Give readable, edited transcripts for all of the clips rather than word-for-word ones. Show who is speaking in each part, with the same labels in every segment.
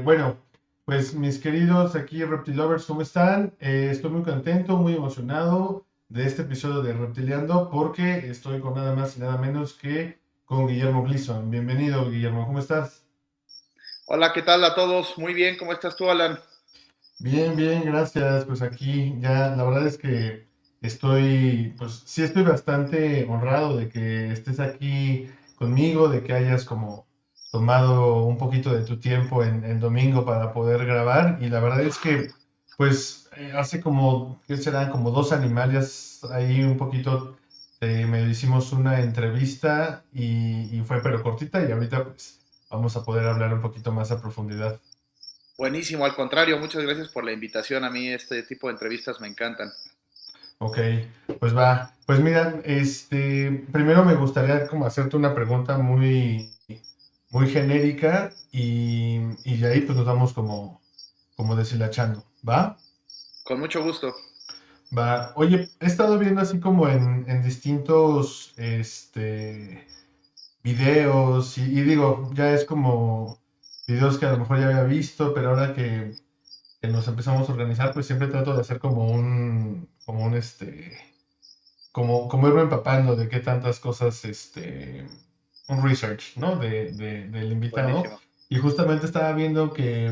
Speaker 1: Bueno, pues mis queridos aquí Reptilovers, ¿cómo están? Estoy muy contento, muy emocionado de este episodio de Reptiliando porque estoy con nada más y nada menos que con Guillermo Gleason. Bienvenido, Guillermo, ¿cómo estás?
Speaker 2: Hola, ¿qué tal a todos? Muy bien, ¿cómo estás tú, Alan?
Speaker 1: Bien, bien, gracias. Pues aquí ya, la verdad es que pues sí estoy bastante honrado de que estés aquí conmigo, de que hayas como tomado un poquito de tu tiempo en domingo para poder grabar. Y la verdad es que, pues hace como, ¿qué serán? Como 2 animales ahí un poquito, me hicimos una entrevista y fue pero cortita y ahorita pues vamos a poder hablar un poquito más a profundidad.
Speaker 2: Buenísimo, al contrario, muchas gracias por la invitación. A mí este tipo de entrevistas me encantan.
Speaker 1: Ok, pues va. Pues mira, primero me gustaría como hacerte una pregunta muy genérica y de ahí pues nos vamos como deshilachando, ¿va?
Speaker 2: Con mucho gusto.
Speaker 1: Va. Oye, he estado viendo así como en distintos, videos y digo, ya es como videos que a lo mejor ya había visto, pero ahora que nos empezamos a organizar, pues siempre trato de hacer como irme empapando de qué tantas cosas, un research, ¿no? Del invitado.
Speaker 2: Buenísimo.
Speaker 1: Y justamente estaba viendo que,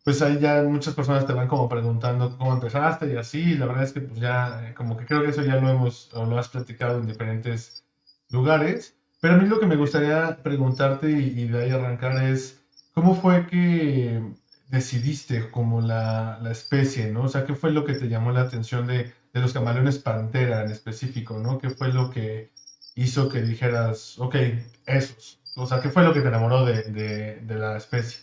Speaker 1: pues ahí ya muchas personas te van como preguntando cómo empezaste y así. Y la verdad es que pues ya, como que creo que eso ya lo hemos, o lo has platicado en diferentes lugares. Pero a mí lo que me gustaría preguntarte y de ahí arrancar es, ¿cómo fue que decidiste como la especie, ¿no? O sea, ¿qué fue lo que te llamó la atención de los camaleones pantera en específico, ¿no? ¿Qué fue lo que hizo que dijeras, ok, esos? O sea, ¿qué fue lo que te enamoró de la especie?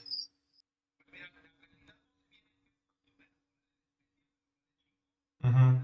Speaker 1: Ujú.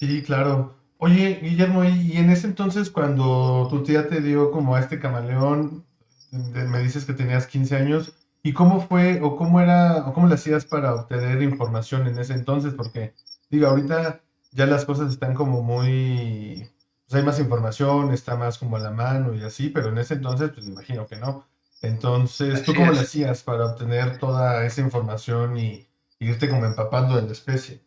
Speaker 1: Sí, claro. Oye, Guillermo, y en ese entonces cuando tu tía te dio como a este camaleón, me dices que tenías 15 años, ¿Y cómo fue o cómo era o cómo le hacías para obtener información en ese entonces? Porque, digo, ahorita ya las cosas están como muy, pues hay más información, está más como a la mano y así, pero en ese entonces, pues me imagino que no. Entonces, ¿tú
Speaker 2: Así
Speaker 1: cómo le
Speaker 2: es.
Speaker 1: hacías para obtener toda esa información y irte como empapando de la especie?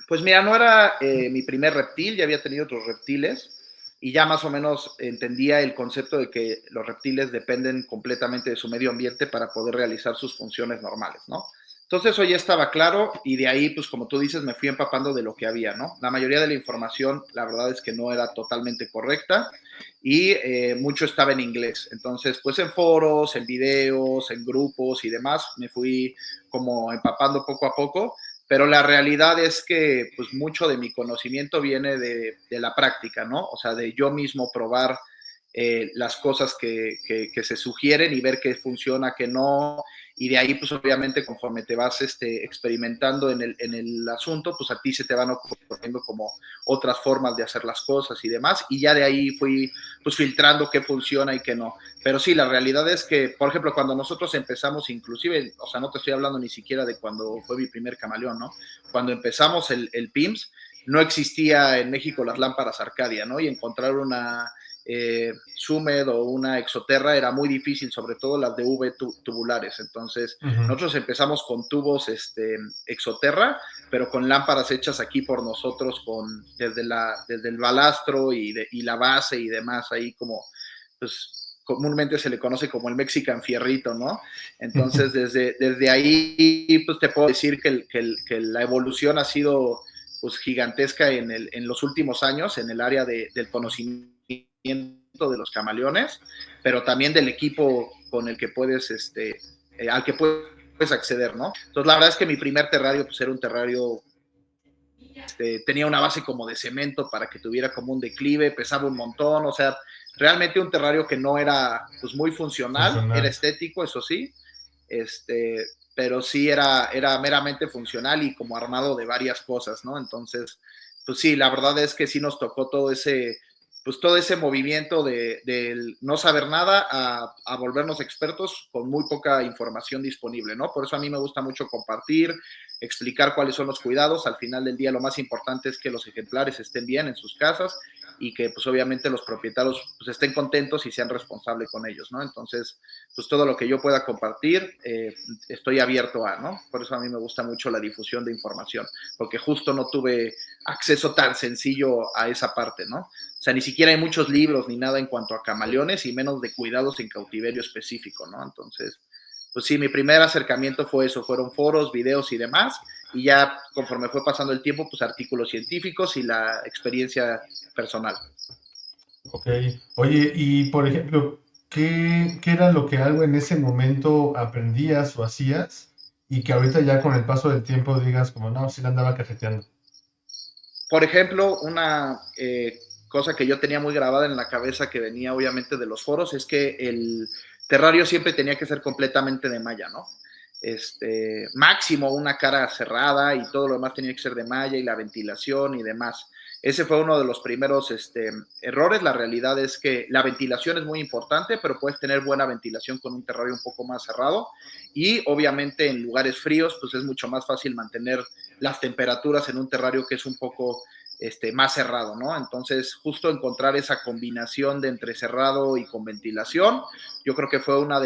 Speaker 2: Pues mira, no era mi primer reptil, ya había tenido otros reptiles y ya más o menos entendía el concepto de que los reptiles dependen completamente de su medio ambiente para poder realizar sus funciones normales, ¿no? Entonces eso ya estaba claro y de ahí, pues como tú dices, me fui empapando de lo que había, ¿no? La mayoría de la información, la verdad es que no era totalmente correcta y mucho estaba en inglés. Entonces, pues en foros, en videos, en grupos y demás, me fui como empapando poco a poco, pero la realidad es que pues mucho de mi conocimiento viene de la práctica, ¿no? O sea, de yo mismo probar las cosas que se sugieren y ver qué funciona, qué no, y de ahí pues obviamente conforme te vas experimentando en el asunto, pues a ti se te van ocurriendo como otras formas de hacer las cosas y demás, y ya de ahí fui pues filtrando qué funciona y qué no. Pero sí, la realidad es que, por ejemplo, cuando nosotros empezamos, inclusive, o sea, no te estoy hablando ni siquiera de cuando fue mi primer camaleón, ¿no? Cuando empezamos el PIMS, no existía en México las lámparas Arcadia, ¿no? Y encontrar una Sumed o una Exoterra era muy difícil, sobre todo las de V tubulares. Entonces,
Speaker 1: Ujú.
Speaker 2: nosotros empezamos con tubos Exoterra, pero con lámparas hechas aquí por nosotros, desde el balastro y la base y demás, ahí como, pues, comúnmente se le conoce como el Mexican Fierrito, ¿no? Entonces, desde ahí, pues te puedo decir que la evolución ha sido pues gigantesca en los últimos años en el área del conocimiento de los camaleones, pero también del equipo con el que puedes, al que puedes acceder, ¿no? Entonces, la verdad es que mi primer terrario, pues era un terrario, tenía una base como de cemento para que tuviera como un declive, pesaba un montón, o sea, realmente un terrario que no era, pues, muy funcional, era
Speaker 1: Funcional.
Speaker 2: estético, eso sí, pero sí era meramente funcional y como armado de varias cosas, ¿no? Entonces, pues sí, la verdad es que sí nos tocó pues todo ese movimiento de no saber nada a volvernos expertos con muy poca información disponible, ¿no? Por eso a mí me gusta mucho compartir, explicar cuáles son los cuidados. Al final del día lo más importante es que los ejemplares estén bien en sus casas y que pues obviamente los propietarios pues estén contentos y sean responsables con ellos, ¿no? Entonces, pues todo lo que yo pueda compartir, estoy abierto a, ¿no? Por eso a mí me gusta mucho la difusión de información, porque justo no tuve acceso tan sencillo a esa parte, ¿no? O sea, ni siquiera hay muchos libros ni nada en cuanto a camaleones y menos de cuidados en cautiverio específico, ¿no? Entonces, pues sí, mi primer acercamiento fue eso, fueron foros, videos y demás, y ya conforme fue pasando el tiempo, pues artículos científicos y la experiencia personal.
Speaker 1: Ok. Oye, y por ejemplo, ¿qué era lo que algo en ese momento aprendías o hacías y que ahorita ya con el paso del tiempo digas como, no, sí la andaba cajeteando?
Speaker 2: Por ejemplo, una cosa que yo tenía muy grabada en la cabeza que venía obviamente de los foros es que el terrario siempre tenía que ser completamente de malla, ¿no? Máximo una cara cerrada y todo lo demás tenía que ser de malla y la ventilación y demás. Ese fue uno de los primeros errores. La realidad es que la ventilación es muy importante, pero puedes tener buena ventilación con un terrario un poco más cerrado y obviamente en lugares fríos pues es mucho más fácil mantener las temperaturas en un terrario que es un poco más cerrado, ¿no? Entonces, justo encontrar esa combinación de entre cerrado y con ventilación, yo creo que fue una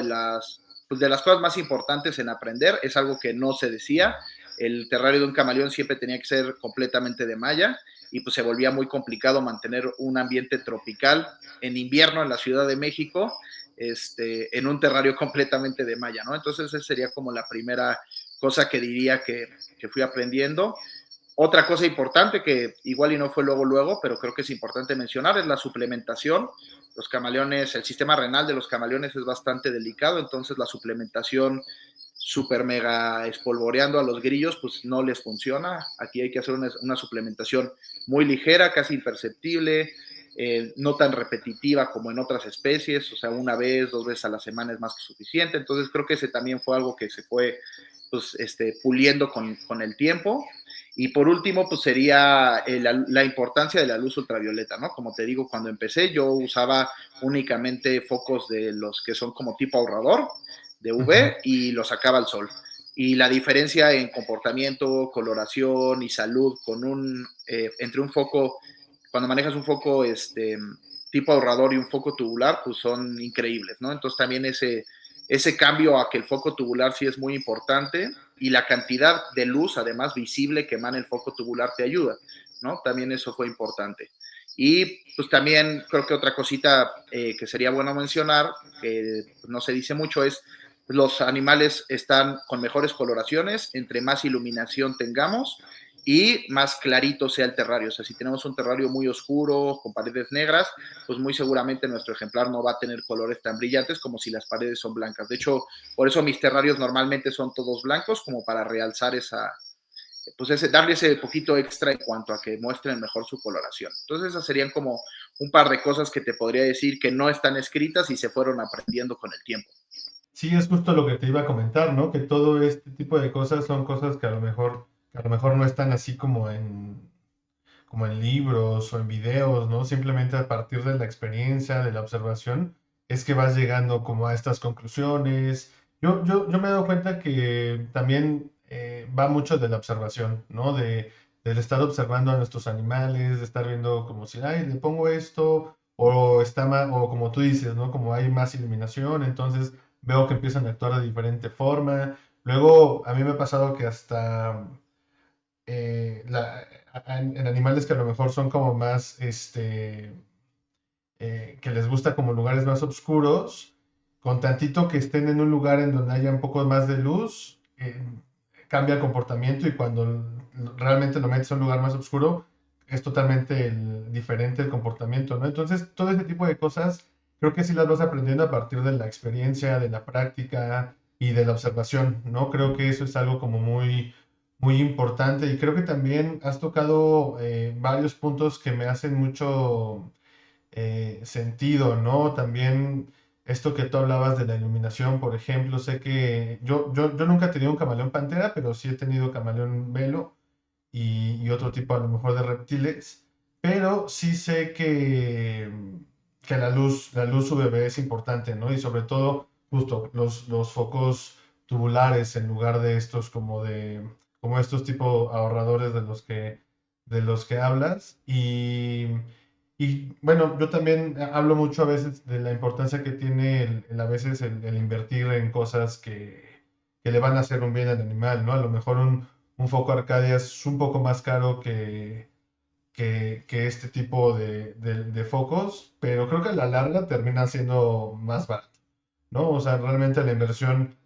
Speaker 2: pues, de las cosas más importantes en aprender, es algo que no se decía, el terrario de un camaleón siempre tenía que ser completamente de malla y pues se volvía muy complicado mantener un ambiente tropical en invierno en la Ciudad de México, en un terrario completamente de malla, ¿no? Entonces, esa sería como la primera cosa que diría que fui aprendiendo. Otra cosa importante que igual y no fue luego, pero creo que es importante mencionar es la suplementación. Los camaleones, el sistema renal de los camaleones es bastante delicado, entonces la suplementación super mega espolvoreando a los grillos, pues no les funciona. Aquí hay que hacer una suplementación muy ligera, casi imperceptible, no tan repetitiva como en otras especies, o sea, una vez, dos veces a la semana es más que suficiente. Entonces creo que ese también fue algo que se fue pues, puliendo con el tiempo. Y por último, pues sería la importancia de la luz ultravioleta, ¿no? Como te digo, cuando empecé yo usaba únicamente focos de los que son como tipo ahorrador, de
Speaker 1: Ujú.
Speaker 2: UV y lo sacaba al sol. Y la diferencia en comportamiento, coloración y salud entre un foco, cuando manejas un foco tipo ahorrador y un foco tubular, pues son increíbles, ¿no? Entonces también ese cambio a que el foco tubular sí es muy importante y la cantidad de luz, además visible, que emana el foco tubular te ayuda, ¿no? También eso fue importante. Y pues también creo que otra cosita que sería bueno mencionar, que no se dice mucho, es los animales están con mejores coloraciones, entre más iluminación tengamos y más clarito sea el terrario. O sea, si tenemos un terrario muy oscuro, con paredes negras, pues muy seguramente nuestro ejemplar no va a tener colores tan brillantes como si las paredes son blancas. De hecho, por eso mis terrarios normalmente son todos blancos, como para realzar darle ese poquito extra en cuanto a que muestren mejor su coloración. Entonces, esas serían como un par de cosas que te podría decir que no están escritas y se fueron aprendiendo con el tiempo.
Speaker 1: Sí, es justo lo que te iba a comentar, ¿no? Que todo este tipo de cosas son cosas que a lo mejor no están así como en libros o en videos, ¿no? Simplemente a partir de la experiencia, de la observación, es que vas llegando como a estas conclusiones. Yo me he dado cuenta que también va mucho de la observación, ¿no? Del estar observando a nuestros animales, de estar viendo como si, ay, le pongo esto, o está más, o como tú dices, ¿no? Como hay más iluminación, entonces veo que empiezan a actuar de diferente forma. Luego, a mí me ha pasado que hasta en animales que a lo mejor son como más, que les gusta como lugares más oscuros, con tantito que estén en un lugar en donde haya un poco más de luz, cambia el comportamiento y cuando realmente lo metes a un lugar más oscuro, es totalmente diferente el comportamiento, ¿no? Entonces, todo ese tipo de cosas, creo que sí las vas aprendiendo a partir de la experiencia, de la práctica y de la observación, ¿no? Creo que eso es algo como muy importante y creo que también has tocado varios puntos que me hacen mucho sentido, ¿no? También esto que tú hablabas de la iluminación, por ejemplo, sé que yo nunca he tenido un camaleón pantera, pero sí he tenido camaleón velo y otro tipo a lo mejor de reptiles, pero sí sé que la luz UVB es importante, ¿no? Y sobre todo, justo los focos tubulares en lugar de estos como estos tipo ahorradores de los que hablas. Y bueno, yo también hablo mucho a veces de la importancia que tiene a veces el invertir en cosas que le van a hacer un bien al animal, ¿no? A lo mejor un foco Arcadia es un poco más caro que este tipo de focos, pero creo que a la larga termina siendo más barato, ¿no? O sea, realmente la inversión.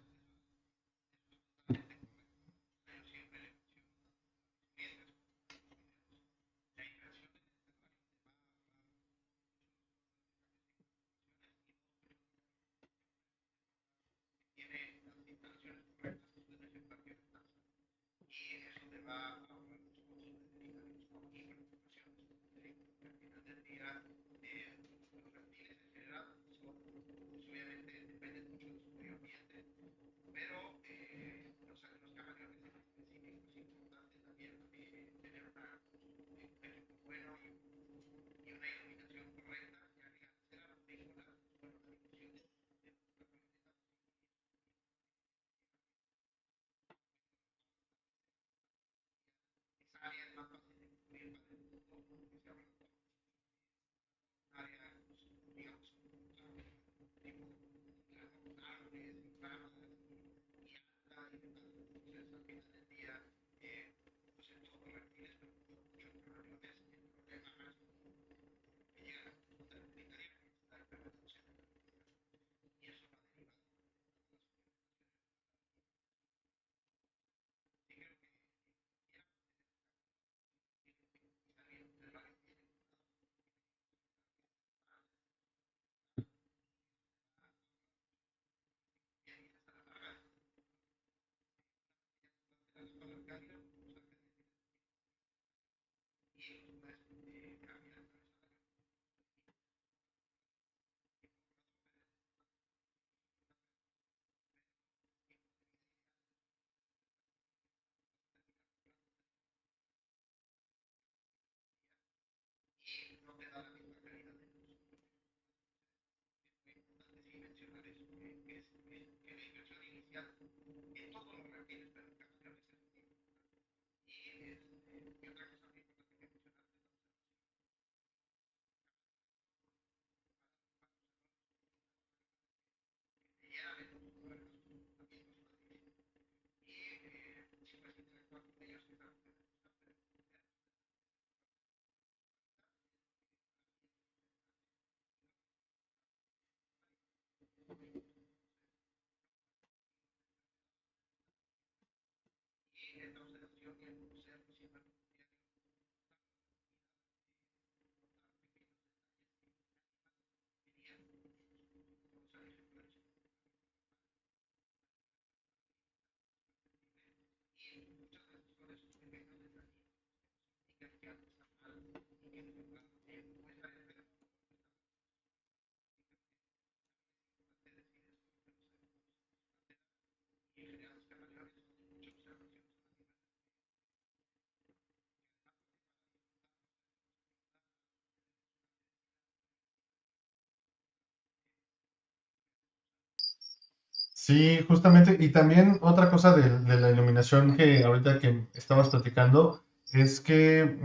Speaker 1: Sí, justamente. Y también otra cosa de la iluminación que ahorita que estabas platicando es que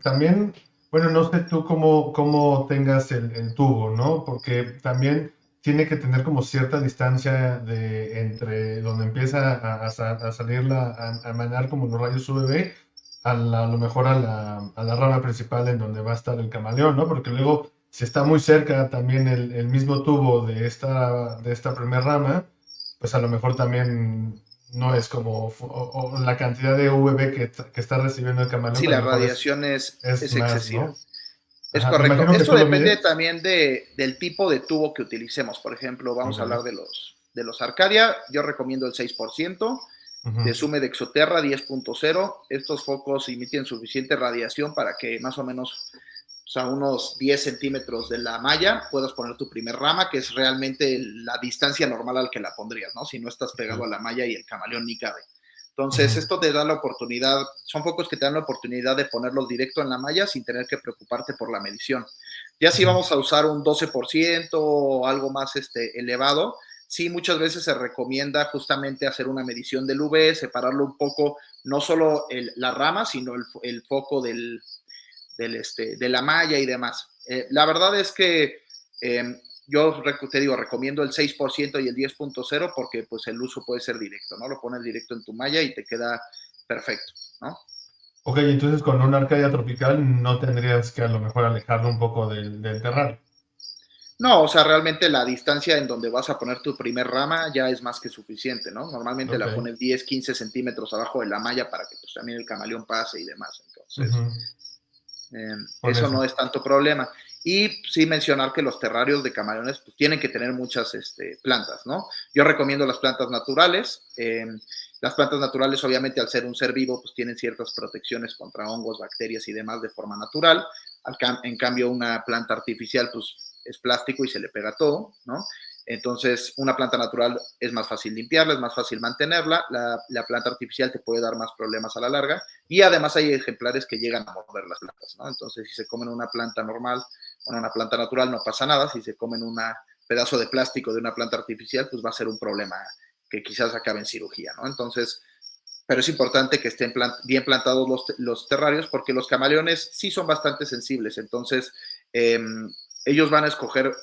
Speaker 1: también, bueno, no sé tú cómo tengas el tubo, ¿no? Porque también tiene que tener como cierta distancia entre donde empieza a salir a emanar como los rayos UVB a lo mejor a la rama principal en donde va a estar el camaleón, ¿no? Porque luego, si está muy cerca también el mismo tubo de esta primera rama, pues a lo mejor también no es como, o la cantidad de UV que está recibiendo el camaleón,
Speaker 2: Sí,
Speaker 1: pues a
Speaker 2: la
Speaker 1: lo mejor
Speaker 2: radiación
Speaker 1: es
Speaker 2: es
Speaker 1: más,
Speaker 2: excesiva.
Speaker 1: ¿no?
Speaker 2: Es
Speaker 1: Ajá, me
Speaker 2: correcto.
Speaker 1: imagino que
Speaker 2: Esto
Speaker 1: tú lo
Speaker 2: depende
Speaker 1: mides.
Speaker 2: también del tipo de tubo que utilicemos. Por ejemplo, vamos
Speaker 1: Ok.
Speaker 2: a hablar de los Arcadia. Yo recomiendo el 6%, de
Speaker 1: Ujú,
Speaker 2: Sume de Exoterra 10.0. Estos focos emiten suficiente radiación para que más o menos, o sea, unos 10 centímetros de la malla puedas poner tu primer rama, que es realmente la distancia normal al que la pondrías, ¿no? Si no estás pegado a
Speaker 1: ok.
Speaker 2: la malla y el camaleón ni cabe. Entonces,
Speaker 1: Ujú,
Speaker 2: esto te da la oportunidad, son focos que te dan la oportunidad de ponerlos directo en la malla sin tener que preocuparte por la medición. Ya si
Speaker 1: ujú,
Speaker 2: vamos a usar un 12% o algo más elevado, sí, muchas veces se recomienda justamente hacer una medición del UV, separarlo un poco, no solo la rama, sino el foco de la malla y demás. La verdad es que yo te digo, recomiendo el 6% y el 10.0 porque pues el uso puede ser directo, ¿no? Lo pones directo en tu malla y te queda perfecto, ¿no?
Speaker 1: ok, entonces con una arcadia tropical no tendrías que a lo mejor alejarlo un poco del terrario.
Speaker 2: No, o sea, realmente la distancia en donde vas a poner tu primer rama ya es más que suficiente, ¿no? Normalmente
Speaker 1: Ok.
Speaker 2: la pones 10, 15 centímetros abajo de la malla para que pues, también el camaleón pase y demás. Entonces,
Speaker 1: Ujú, por
Speaker 2: eso
Speaker 1: eso.
Speaker 2: no es tanto problema. Y sí mencionar que los terrarios de camaleones pues, tienen que tener muchas plantas, ¿no? Yo recomiendo las plantas naturales. Las plantas naturales, obviamente, al ser un ser vivo, pues tienen ciertas protecciones contra hongos, bacterias y demás de forma natural. En cambio, una planta artificial, pues es plástico y se le pega todo, ¿no? Entonces, una planta natural es más fácil limpiarla, es más fácil mantenerla. La planta artificial te puede dar más problemas a la larga. Y además hay ejemplares que llegan a morder las plantas, ¿no? Entonces, si se comen una planta normal, bueno, una planta natural no pasa nada. Si se comen un pedazo de plástico de una planta artificial, pues va a ser un problema que quizás acabe en cirugía, ¿no? Entonces, pero es importante que estén bien plantados los terrarios porque los camaleones sí son bastante sensibles. Entonces, eh, ellos van a escoger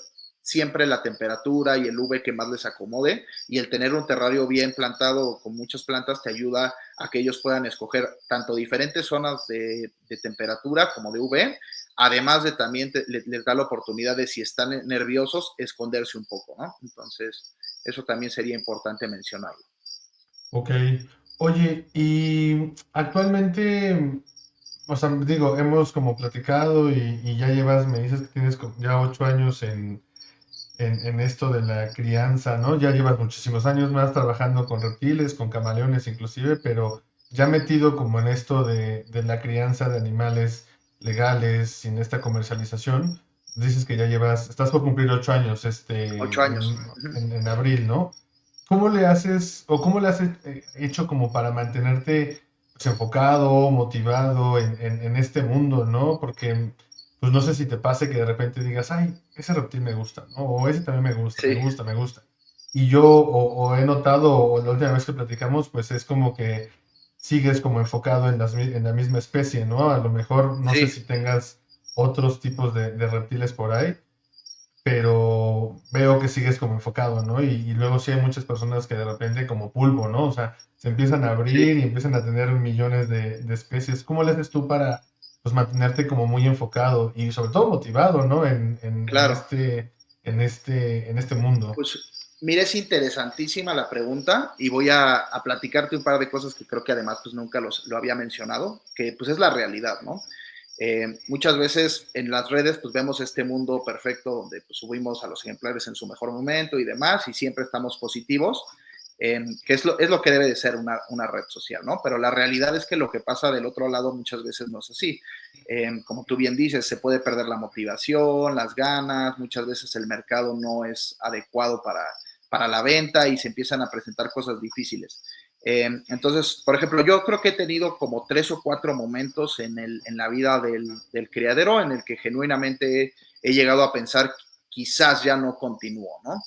Speaker 2: siempre la temperatura y el UV que más les acomode y el tener un terrario bien plantado con muchas plantas te ayuda a que ellos puedan escoger tanto diferentes zonas de temperatura como de UV, además de también les da la oportunidad de si están nerviosos esconderse un poco, ¿no? Entonces, eso también sería importante mencionarlo.
Speaker 1: Ok. Oye, y actualmente, o sea, digo, hemos como platicado y ya llevas, me dices que tienes ya 8 años en esto de la crianza, ¿no? Ya llevas muchísimos años más trabajando con reptiles, con camaleones inclusive, pero ya metido como en esto de la crianza de animales legales, sin esta comercialización, dices que ya estás por cumplir 8 años,
Speaker 2: 8 años.
Speaker 1: en abril, ¿no? ¿Cómo le haces o cómo le has hecho como para mantenerte pues, enfocado, motivado en este mundo, ¿no? Porque pues no sé si te pase que de repente digas, ay, ese reptil me gusta, ¿no? O ese también me gusta, me
Speaker 2: Sí.
Speaker 1: gusta, me gusta. Y yo o he notado, o la última vez que platicamos, pues es como que sigues como enfocado en, en la misma especie, ¿no? A lo mejor no sé
Speaker 2: Sí,
Speaker 1: si tengas otros tipos de reptiles por ahí, pero veo que sigues como enfocado, ¿no? Y luego sí hay muchas personas que de repente como pulpo, ¿no? O sea, se empiezan a
Speaker 2: sí,
Speaker 1: abrir y empiezan a tener millones de especies. ¿Cómo le haces tú para pues mantenerte como muy enfocado y sobre todo motivado, ¿no?
Speaker 2: claro.
Speaker 1: En este mundo.
Speaker 2: Pues mira, es interesantísima la pregunta y voy a platicarte un par de cosas que creo que además pues nunca lo había mencionado, que pues es la realidad, ¿no? Muchas veces en las redes pues vemos este mundo perfecto donde pues, subimos a los ejemplares en su mejor momento y demás y siempre estamos positivos, que es lo que debe de ser una red social, ¿no? Pero la realidad es que lo que pasa del otro lado muchas veces no es así. Como tú bien dices, se puede perder la motivación, las ganas, muchas veces el mercado no es adecuado para la venta y se empiezan a presentar cosas difíciles. Entonces, por ejemplo, yo creo que he tenido como 3 o 4 momentos en la vida del criadero en el que genuinamente he llegado a pensar quizás ya no continúo, ¿no?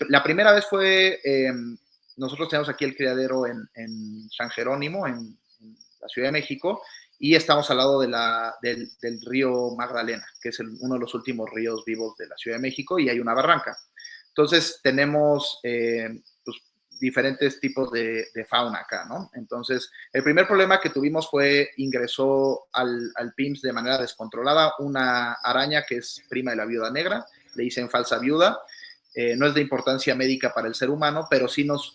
Speaker 2: La primera vez fue, nosotros tenemos aquí el criadero en San Jerónimo, en la Ciudad de México, y estamos al lado del río Magdalena, que es uno de los últimos ríos vivos de la Ciudad de México, y hay una barranca. Entonces tenemos pues, diferentes tipos de fauna acá, ¿no? Entonces, el primer problema que tuvimos fue ingresó al PIMS de manera descontrolada una araña que es prima de la viuda negra, le dicen falsa viuda, no es de importancia médica para el ser humano, pero sí nos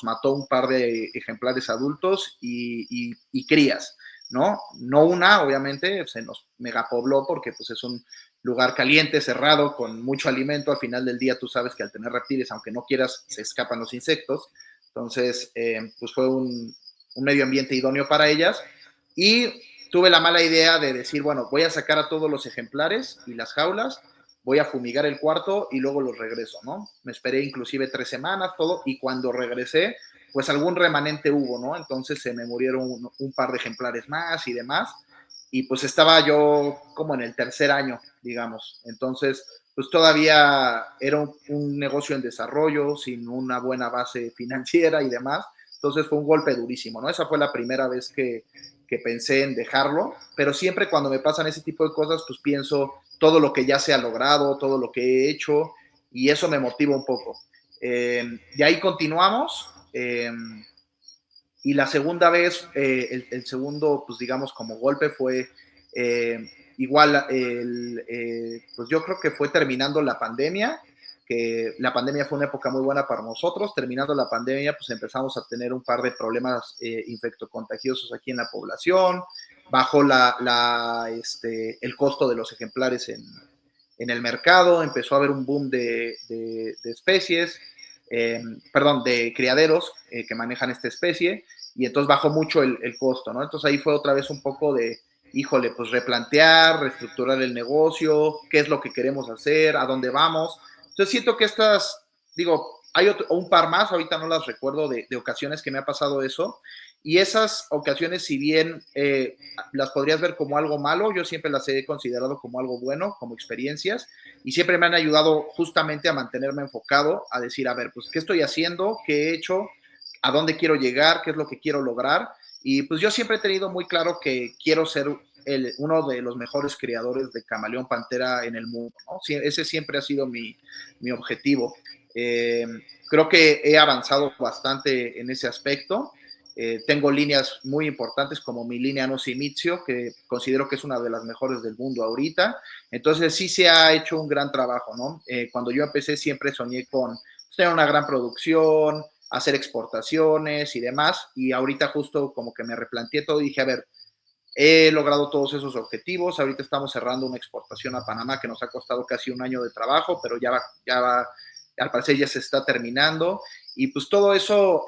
Speaker 2: mató un par de ejemplares adultos y crías, ¿no? No una, obviamente, se nos megapobló porque pues es un lugar caliente, cerrado, con mucho alimento. Al final del día tú sabes que al tener reptiles, aunque no quieras, se escapan los insectos. Entonces, pues fue un medio ambiente idóneo para ellas. Y tuve la mala idea de decir, bueno, voy a sacar a todos los ejemplares y las jaulas, voy a fumigar el cuarto y luego los regreso, ¿no? Me esperé inclusive 3 semanas, todo, y cuando regresé, pues algún remanente hubo, ¿no? Entonces se me murieron un par de ejemplares más y demás, y pues estaba yo como en el tercer año, digamos. Entonces, pues todavía era un negocio en desarrollo, sin una buena base financiera y demás. Entonces fue un golpe durísimo, ¿no? Esa fue la primera vez que pensé en dejarlo, pero siempre cuando me pasan ese tipo de cosas, pues pienso todo lo que ya se ha logrado, todo lo que he hecho, y eso me motiva un poco. De ahí continuamos. Y la segunda vez, el segundo, pues digamos, como golpe fue eh, igual, pues yo creo que fue terminando la pandemia, que la pandemia fue una época muy buena para nosotros. Terminando la pandemia, pues empezamos a tener un par de problemas infectocontagiosos aquí en la población, bajó el costo de los ejemplares en el mercado, empezó a haber un boom de especies, perdón, de criaderos que manejan esta especie, y entonces bajó mucho el costo, ¿no? Entonces ahí fue otra vez un poco de, híjole, pues replantear, reestructurar el negocio, qué es lo que queremos hacer, a dónde vamos. Entonces siento que digo, hay un par más, ahorita no las recuerdo, de ocasiones que me ha pasado eso, y esas ocasiones, si bien las podrías ver como algo malo, yo siempre las he considerado como algo bueno, como experiencias, y siempre me han ayudado justamente a mantenerme enfocado, a decir, a ver, pues, ¿qué estoy haciendo? ¿Qué he hecho? ¿A dónde quiero llegar? ¿Qué es lo que quiero lograr? Y pues yo siempre he tenido muy claro que quiero ser uno de los mejores criadores de camaleón pantera en el mundo, ¿no? Ese siempre ha sido mi objetivo. Eh, Creo que he avanzado bastante en ese aspecto. Tengo líneas muy importantes como mi línea Nosimitsu, que considero que es una de las mejores del mundo ahorita. Entonces sí se ha hecho un gran trabajo, ¿no? Cuando yo empecé siempre soñé con tener una gran producción, hacer exportaciones y demás, y ahorita justo como que me replanteé todo y dije, a ver, he logrado todos esos objetivos, ahorita estamos cerrando una exportación a Panamá que nos ha costado casi un año de trabajo, pero ya va, al parecer ya se está terminando, y pues todo eso,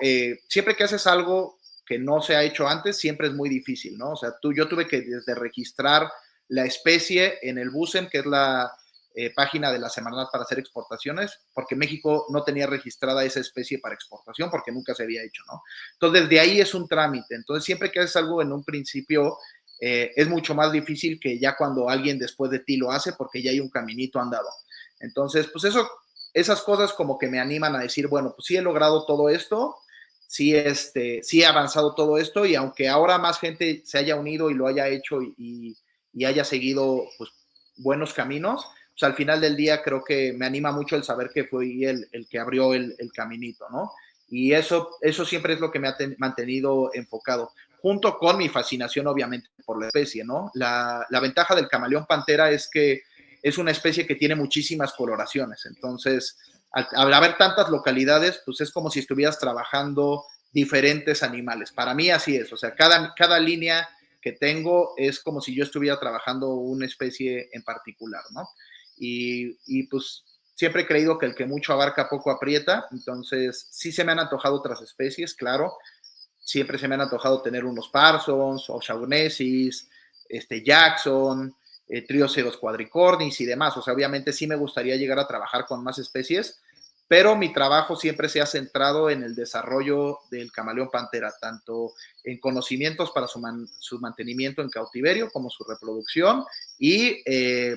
Speaker 2: siempre que haces algo que no se ha hecho antes, siempre es muy difícil, ¿no? O sea, yo tuve que desde registrar la especie en el BUSEM, que es la página de la Semarnat para hacer exportaciones, porque México no tenía registrada esa especie para exportación, porque nunca se había hecho, ¿no? Entonces, desde ahí es un trámite. Entonces, siempre que haces algo en un principio, es mucho más difícil que ya cuando alguien después de ti lo hace, porque ya hay un caminito andado. Entonces, pues eso esas cosas como que me animan a decir, bueno, pues sí he logrado todo esto, sí, sí he avanzado todo esto y aunque ahora más gente se haya unido y lo haya hecho y haya seguido pues, buenos caminos, pues al final del día creo que me anima mucho el saber que fui el que abrió el caminito, ¿no? Y eso siempre es lo que me ha mantenido enfocado, junto con mi fascinación obviamente por la especie, ¿no? La ventaja del camaleón pantera es que es una especie que tiene muchísimas coloraciones, entonces al haber tantas localidades, pues es como si estuvieras trabajando diferentes animales. Para mí así es, o sea, cada línea que tengo es como si yo estuviera trabajando una especie en particular, ¿no? Pues siempre he creído que el que mucho abarca poco aprieta, entonces sí se me han antojado otras especies, claro, siempre se me han antojado tener unos Parsons o Shaunesis, Jackson, Trioceros quadricornis y demás. O sea, obviamente sí me gustaría llegar a trabajar con más especies, pero mi trabajo siempre se ha centrado en el desarrollo del camaleón pantera, tanto en conocimientos para su mantenimiento en cautiverio como su reproducción y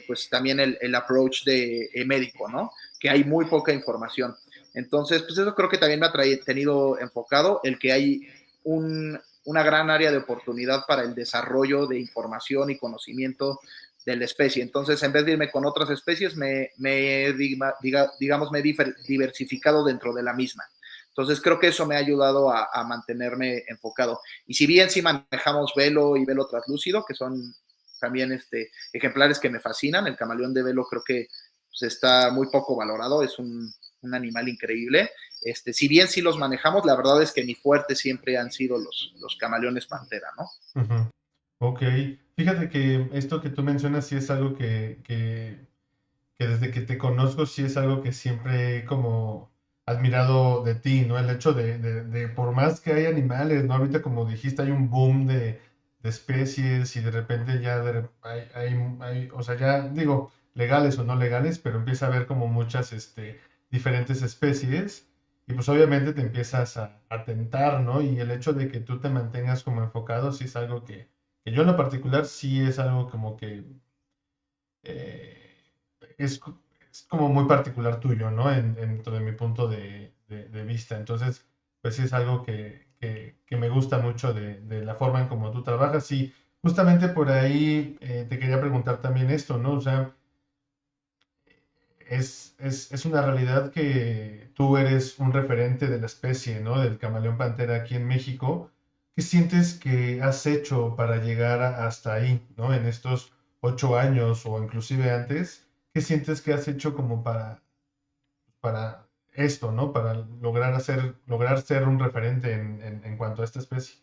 Speaker 2: pues también el approach de médico, ¿no? Que hay muy poca información. Entonces, pues eso creo que también me ha tenido enfocado el que hay una gran área de oportunidad para el desarrollo de información y conocimiento de la especie. Entonces, en vez de irme con otras especies, digamos, me he diversificado dentro de la misma. Entonces, creo que eso me ha ayudado a mantenerme enfocado. Y si bien sí manejamos velo y velo translúcido, que son también ejemplares que me fascinan, el camaleón de velo creo que pues, está muy poco valorado, es un animal increíble. Si bien sí los manejamos, la verdad es que mi fuerte siempre han sido los camaleones pantera, ¿no?
Speaker 1: Ujú. Ok, fíjate que esto que tú mencionas sí es algo que desde que te conozco sí es algo que siempre he como admirado de ti, ¿no? El hecho de por más que hay animales, ¿no? Ahorita como dijiste hay un boom de especies y de repente ya o sea, ya digo, legales o no legales, pero empieza a haber como muchas, diferentes especies y pues obviamente te empiezas a tentar, ¿no? Y el hecho de que tú te mantengas como enfocado sí es algo que yo en lo particular sí es algo como que eh, es, es como muy particular tuyo, ¿no? Dentro de mi punto de vista. Entonces, pues sí es algo que me gusta mucho de la forma en cómo tú trabajas. Y justamente por ahí te quería preguntar también esto, ¿no? O sea, es una realidad que tú eres un referente de la especie, ¿no? Del camaleón pantera aquí en México. ¿Qué sientes que has hecho para llegar hasta ahí, ¿no? En estos 8 años o inclusive antes, ¿qué sientes que has hecho como para esto, ¿no? Para lograr ser un referente en cuanto a esta especie.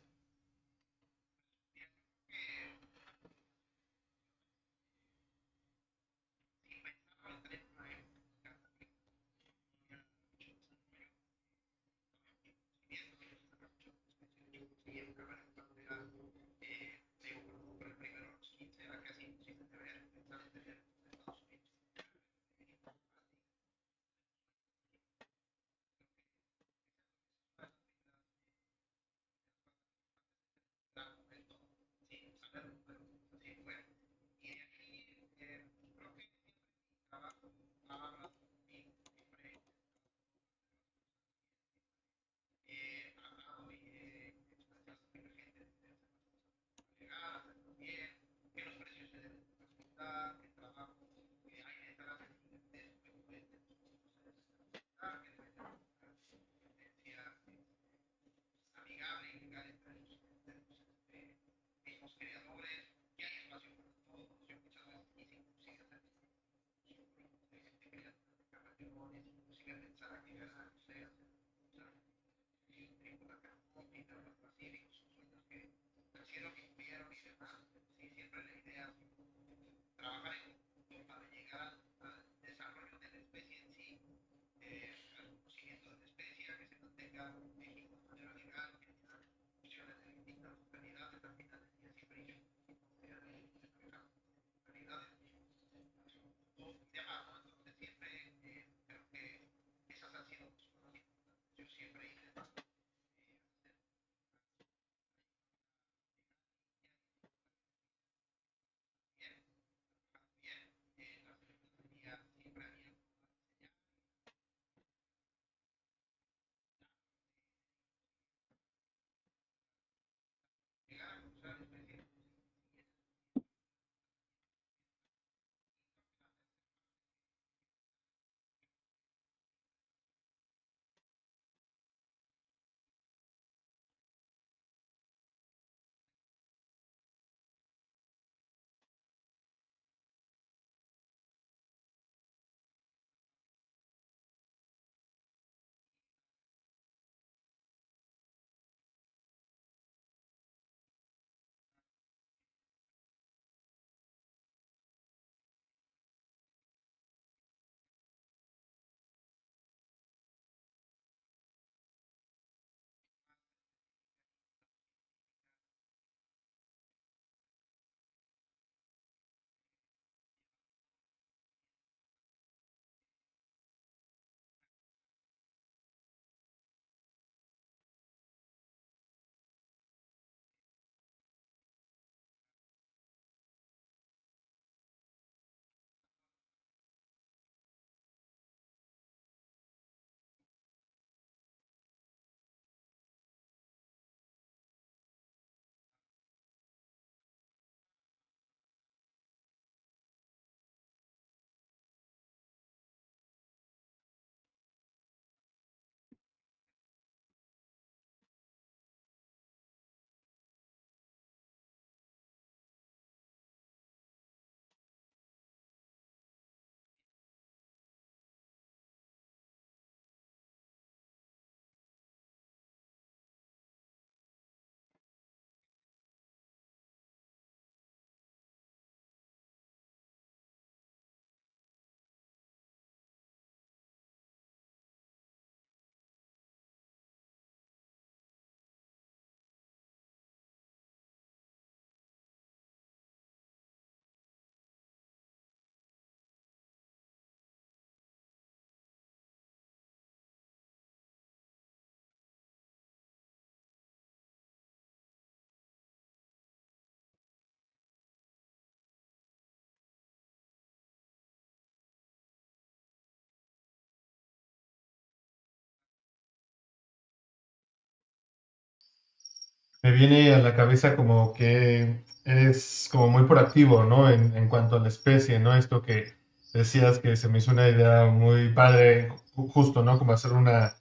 Speaker 1: me viene a la cabeza como que eres como muy proactivo, ¿no? En cuanto a la especie, ¿no? Esto que decías que se me hizo una idea muy padre, justo, ¿no? Como hacer una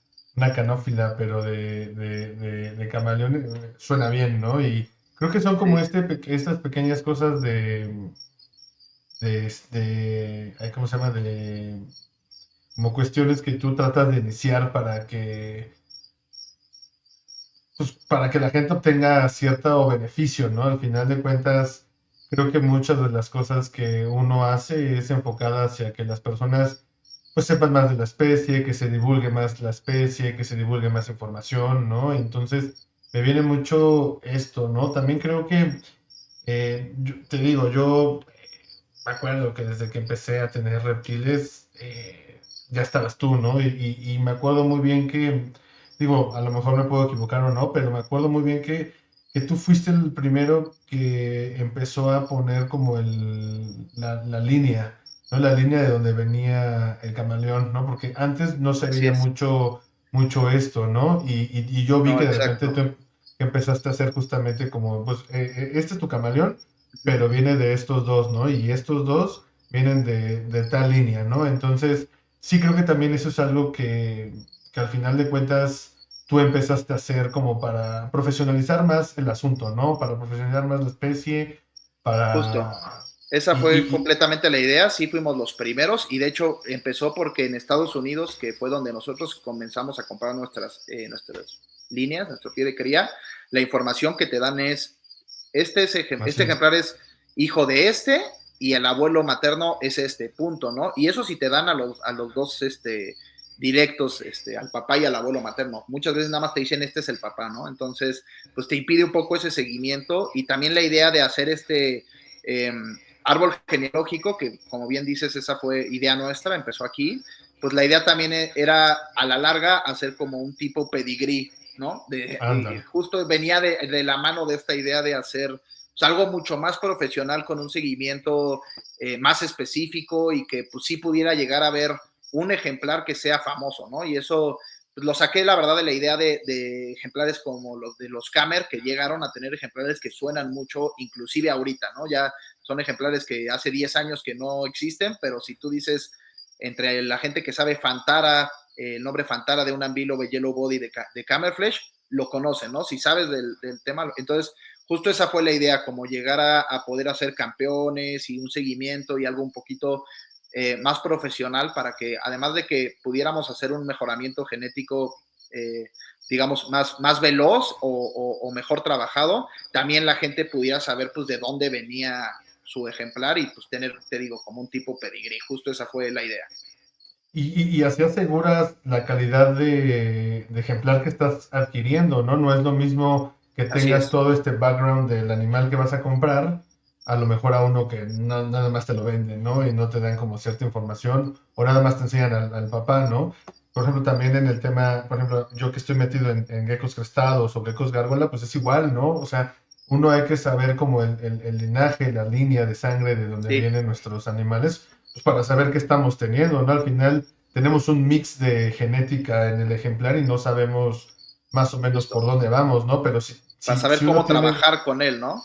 Speaker 1: canófila, pero de camaleón, suena bien, ¿no? Y creo que son como
Speaker 2: Sí,
Speaker 1: estas pequeñas cosas ay, ¿cómo se llama? Como cuestiones que tú tratas de iniciar para que la gente obtenga cierto beneficio, ¿no? Al final de cuentas, creo que muchas de las cosas que uno hace es enfocada hacia que las personas pues sepan más de la especie, que se divulgue más la especie, que se divulgue más información, ¿no? Entonces, me viene mucho esto, ¿no? También creo que, te digo, yo me acuerdo que desde que empecé a tener reptiles, ya estabas tú, ¿no? Y me acuerdo muy bien que, digo, a lo mejor me puedo equivocar o no, pero me acuerdo muy bien que tú fuiste el primero que empezó a poner como la línea, ¿no? La línea de donde venía el camaleón, ¿no? Porque antes no se
Speaker 2: así
Speaker 1: veía
Speaker 2: es.
Speaker 1: mucho esto, ¿no? Y yo vi
Speaker 2: No,
Speaker 1: que de repente
Speaker 2: exacto.
Speaker 1: tú empezaste a hacer justamente como, pues, este es tu camaleón, pero viene de estos dos, ¿no? Y estos dos vienen de tal línea, ¿no? Entonces, sí creo que también eso es algo que al final de cuentas tú empezaste a hacer como para profesionalizar más el asunto, ¿no? Para profesionalizar más la especie,
Speaker 2: Justo.
Speaker 1: para...
Speaker 2: Esa
Speaker 1: Y,
Speaker 2: fue
Speaker 1: y,
Speaker 2: completamente la idea, sí fuimos los primeros y de hecho empezó porque en Estados Unidos, que fue donde nosotros comenzamos a comprar nuestras líneas, nuestro pie de cría, la información que te dan es,
Speaker 1: así
Speaker 2: este
Speaker 1: es.
Speaker 2: ejemplar es hijo de este y el abuelo materno es este, punto, ¿no? Y eso sí te dan a los dos directos, al papá y al abuelo materno. Muchas veces nada más te dicen este es el papá, ¿no? Entonces, pues te impide un poco ese seguimiento y también la idea de hacer eh, árbol genealógico, que como bien dices, esa fue idea nuestra, empezó aquí, pues la idea también era a la larga hacer como un tipo pedigrí, ¿no?
Speaker 1: Ándale.
Speaker 2: Justo venía de la mano de esta idea de hacer pues, algo mucho más profesional con un seguimiento más específico y que pues sí pudiera llegar a ver un ejemplar que sea famoso, ¿no? Y eso pues, lo saqué, la verdad, de la idea de ejemplares como los de los Camer, que llegaron a tener ejemplares que suenan mucho, inclusive ahorita, ¿no? Ya son ejemplares que hace 10 años que no existen, pero si tú dices entre la gente que sabe Fantara, el nombre Fantara de un Anbilobe Yellow Body de Camerflesh, lo conocen, ¿no? Si sabes del tema, entonces justo esa fue la idea, como llegar a poder hacer campeones y un seguimiento y algo un poquito más profesional para que, además de que pudiéramos hacer un mejoramiento genético, digamos, más veloz o mejor trabajado, también la gente pudiera saber pues de dónde venía su ejemplar y pues tener, te digo, como un tipo pedigrí. Justo esa fue la idea.
Speaker 1: Y así aseguras la calidad de ejemplar que estás adquiriendo, ¿no? No es lo mismo que
Speaker 2: Así
Speaker 1: tengas
Speaker 2: es.
Speaker 1: todo este background del animal que vas a comprar, a lo mejor a uno que nada más te lo venden, ¿no? Y no te dan como cierta información, o nada más te enseñan al papá, ¿no? Por ejemplo, también en el tema, por ejemplo, yo que estoy metido en geckos crestados o geckos gárgola, pues es igual, ¿no? O sea, uno hay que saber como el linaje, la línea de sangre de donde
Speaker 2: Sí,
Speaker 1: vienen nuestros animales, pues para saber qué estamos teniendo, ¿no? Al final tenemos un mix de genética en el ejemplar y no sabemos más o menos por
Speaker 2: justo.
Speaker 1: dónde vamos, ¿no? Pero
Speaker 2: Para
Speaker 1: si
Speaker 2: saber
Speaker 1: uno
Speaker 2: cómo
Speaker 1: tiene,
Speaker 2: trabajar con él, ¿no?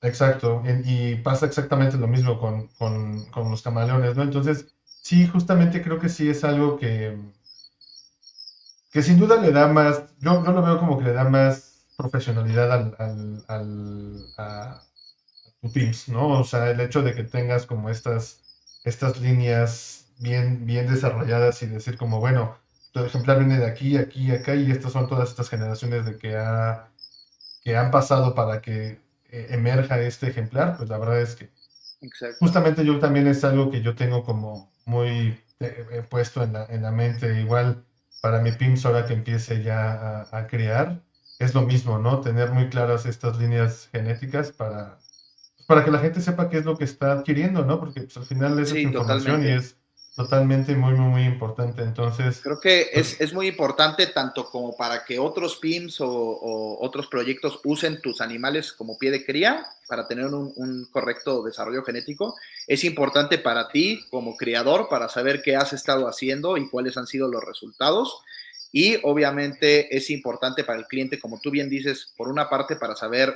Speaker 1: exacto, y pasa exactamente lo mismo con los camaleones, ¿no? Entonces, sí, justamente creo que sí es algo que sin duda le da más, yo lo veo como que le da más profesionalidad a tu Teams, ¿no? O sea, el hecho de que tengas como estas líneas bien desarrolladas y decir como, bueno, tu ejemplar viene de aquí, aquí, acá, y estas son todas estas generaciones que han pasado para que emerja este ejemplar, pues la verdad es que
Speaker 2: Exacto.
Speaker 1: justamente yo también es algo que yo tengo como muy puesto en la mente. Igual para mi PIMS ahora que empiece ya a crear, es lo mismo, ¿no? Tener muy claras estas líneas genéticas para que la gente sepa qué es lo que está adquiriendo, ¿no? Porque pues, al final esa es
Speaker 2: Sí,
Speaker 1: información y
Speaker 2: totalmente.
Speaker 1: es totalmente muy importante. Entonces,
Speaker 2: Creo que
Speaker 1: pues,
Speaker 2: es muy importante tanto como para que otros PIMS o otros proyectos usen tus animales como pie de cría para tener un correcto desarrollo genético. Es importante para ti como criador para saber qué has estado haciendo y cuáles han sido los resultados. y obviamente es importante para el cliente, como tú bien dices, por una parte para saber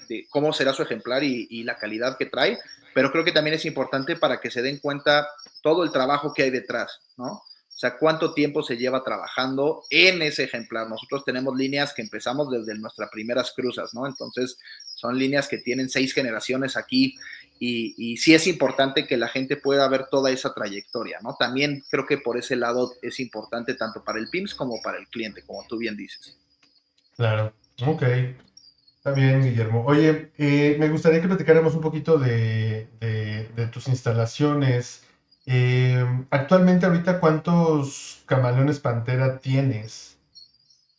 Speaker 2: de cómo será su ejemplar y la calidad que trae, pero creo que también es importante para que se den cuenta todo el trabajo que hay detrás, ¿no? O sea, cuánto tiempo se lleva trabajando en ese ejemplar. Nosotros tenemos líneas que empezamos desde nuestras primeras cruzas, ¿no? Entonces, son líneas que tienen 6 generaciones aquí y sí es importante que la gente pueda ver toda esa trayectoria, ¿no? También creo que por ese lado es importante tanto para el PIMS como para el cliente, como tú bien dices.
Speaker 1: Claro, ok. Está bien, Guillermo. Oye, me gustaría que platicáramos un poquito de tus instalaciones. Actualmente, ahorita, ¿cuántos camaleones Pantera tienes?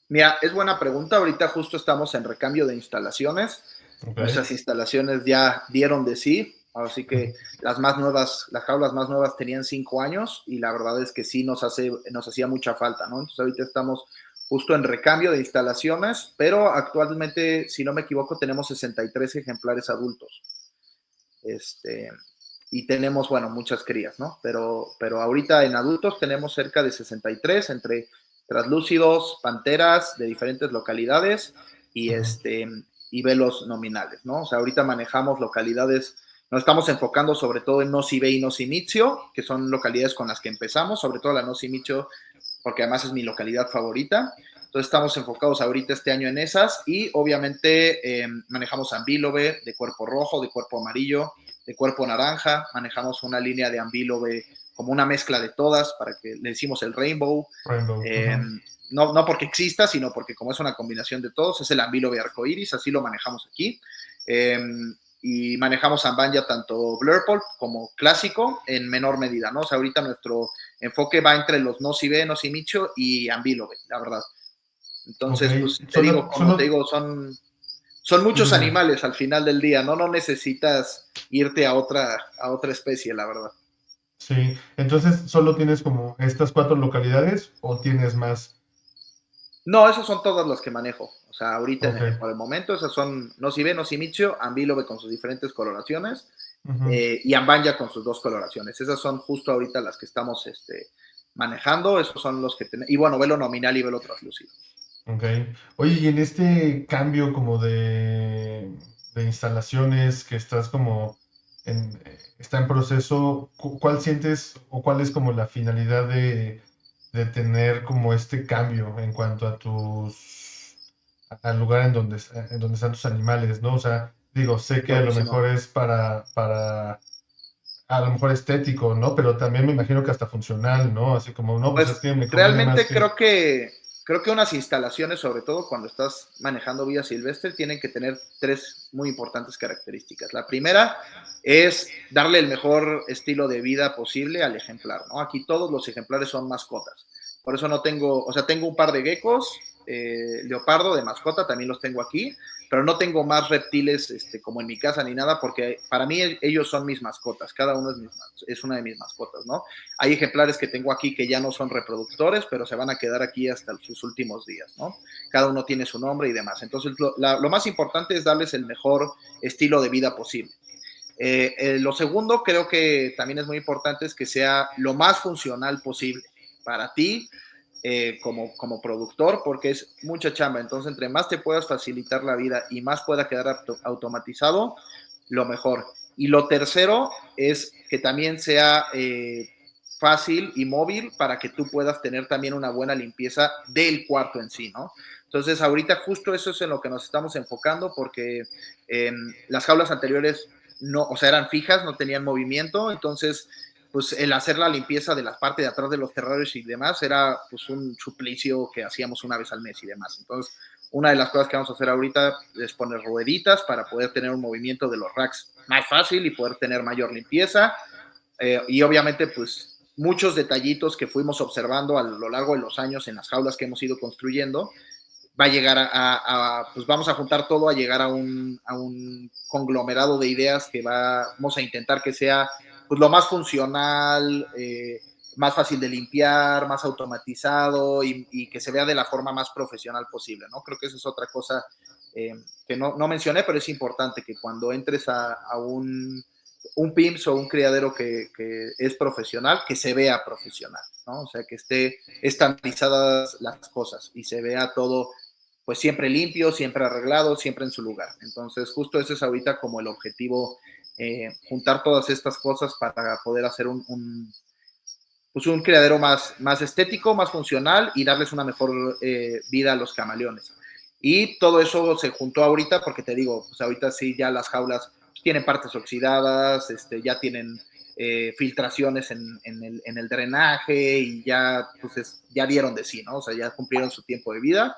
Speaker 2: Mira, es buena pregunta. Ahorita justo estamos en recambio de instalaciones.
Speaker 1: Ok.
Speaker 2: Nuestras instalaciones ya dieron de sí. Así que las más nuevas, las jaulas más nuevas tenían 5 años y la verdad es que sí nos hacía mucha falta, ¿no? Entonces ahorita estamos justo en recambio de instalaciones, pero actualmente, si no me equivoco, tenemos 63 ejemplares adultos. Este, y tenemos, bueno, muchas crías, ¿no? Pero ahorita en adultos tenemos cerca de 63 entre traslúcidos, panteras de diferentes localidades y,
Speaker 1: Ujú.
Speaker 2: y velos nominales, ¿no? O sea, ahorita manejamos localidades, nos estamos enfocando sobre todo en Nosibe y Nosimitio, que son localidades con las que empezamos, sobre todo la Nosimitio, porque además es mi localidad favorita. Entonces estamos enfocados ahorita este año en esas y obviamente manejamos Ambilobe de cuerpo rojo, de cuerpo amarillo, de cuerpo naranja, manejamos una línea de Ambilobe como una mezcla de todas para que le decimos el rainbow.
Speaker 1: Rainbow.
Speaker 2: Eh,
Speaker 1: Ujú.
Speaker 2: no porque exista, sino porque como es una combinación de todos, es el Ambilobe arcoiris, así lo manejamos aquí. Eh, y manejamos Ambanya tanto Blurpole como clásico en menor medida, ¿no? O sea, ahorita nuestro enfoque va entre los Nocibe, Nocimicho y Ambilobe, la verdad.
Speaker 1: Ok.
Speaker 2: Entonces, pues te digo,
Speaker 1: Solo,
Speaker 2: como te
Speaker 1: solo,
Speaker 2: digo, son muchos
Speaker 1: dime.
Speaker 2: animales al final del día, ¿no? No necesitas irte a otra especie, la verdad.
Speaker 1: Sí. Entonces, ¿solo tienes como estas 4 localidades o tienes más?
Speaker 2: No, esos son todos los que manejo. O sea, ahorita
Speaker 1: Ok.
Speaker 2: por el momento, esos son Nocibe, Nocimicho, Ambilobe con sus diferentes coloraciones
Speaker 1: Ujú.
Speaker 2: y Ambanya con sus dos coloraciones. Esas son justo ahorita las que estamos manejando. Esos son los que tenemos. Y bueno, velo nominal y velo translúcido.
Speaker 1: Ok. Oye, y en este cambio como de instalaciones que estás como está en proceso, ¿cuál sientes o cuál es como la finalidad de tener como este cambio en cuanto a al lugar en donde están tus animales, ¿no? O sea, digo, sé que a lo
Speaker 2: Buenísimo.
Speaker 1: mejor es a lo mejor estético, ¿no? Pero también me imagino que hasta funcional, ¿no? Así como, no, pues es
Speaker 2: Pues
Speaker 1: que me conviene más
Speaker 2: realmente
Speaker 1: que...
Speaker 2: creo que unas instalaciones, sobre todo cuando estás manejando vida silvestre, tienen que tener tres muy importantes características. La primera es darle el mejor estilo de vida posible al ejemplar, ¿no? Aquí todos los ejemplares son mascotas. Por eso no tengo, o sea, tengo un par de geckos, leopardo de mascota, también los tengo aquí, pero no tengo más reptiles como en mi casa ni nada, porque para mí ellos son mis mascotas, cada uno es una de mis mascotas, ¿no? Hay ejemplares que tengo aquí que ya no son reproductores, pero se van a quedar aquí hasta sus últimos días, ¿no? Cada uno tiene su nombre y demás. Entonces, lo más importante es darles el mejor estilo de vida posible. Lo segundo, creo que también es muy importante, es que sea lo más funcional posible para ti como productor, porque es mucha chamba. Entonces, entre más te puedas facilitar la vida y más pueda quedar automatizado, lo mejor. Y lo tercero es que también sea fácil y móvil para que tú puedas tener también una buena limpieza del cuarto en sí, ¿no? Entonces, ahorita justo eso es en lo que nos estamos enfocando porque las jaulas anteriores no, o sea, eran fijas, no tenían movimiento, entonces pues el hacer la limpieza de la parte de atrás de los terrarios y demás era pues un suplicio que hacíamos una vez al mes y demás. Entonces, una de las cosas que vamos a hacer ahorita es poner rueditas para poder tener un movimiento de los racks más fácil y poder tener mayor limpieza. Y obviamente, pues muchos detallitos que fuimos observando a lo largo de los años en las jaulas que hemos ido construyendo, va a llegar pues vamos a juntar todo a llegar a un conglomerado de ideas que vamos a intentar que sea pues lo más funcional, más fácil de limpiar, más automatizado y que se vea de la forma más profesional posible, ¿no? Creo que esa es otra cosa que no mencioné, pero es importante que cuando entres un PIMS o un criadero que es profesional, que se vea profesional, ¿no? O sea, que esté estandarizadas las cosas y se vea todo, pues siempre limpio, siempre arreglado, siempre en su lugar. Entonces, justo ese es ahorita como el objetivo, juntar todas estas cosas para poder hacer pues un criadero más estético, más funcional y darles una mejor vida a los camaleones. Y todo eso se juntó ahorita porque te digo, pues ahorita sí ya las jaulas tienen partes oxidadas, ya tienen filtraciones en el drenaje y ya, pues ya dieron de sí, ¿no? O sea, ya cumplieron su tiempo de vida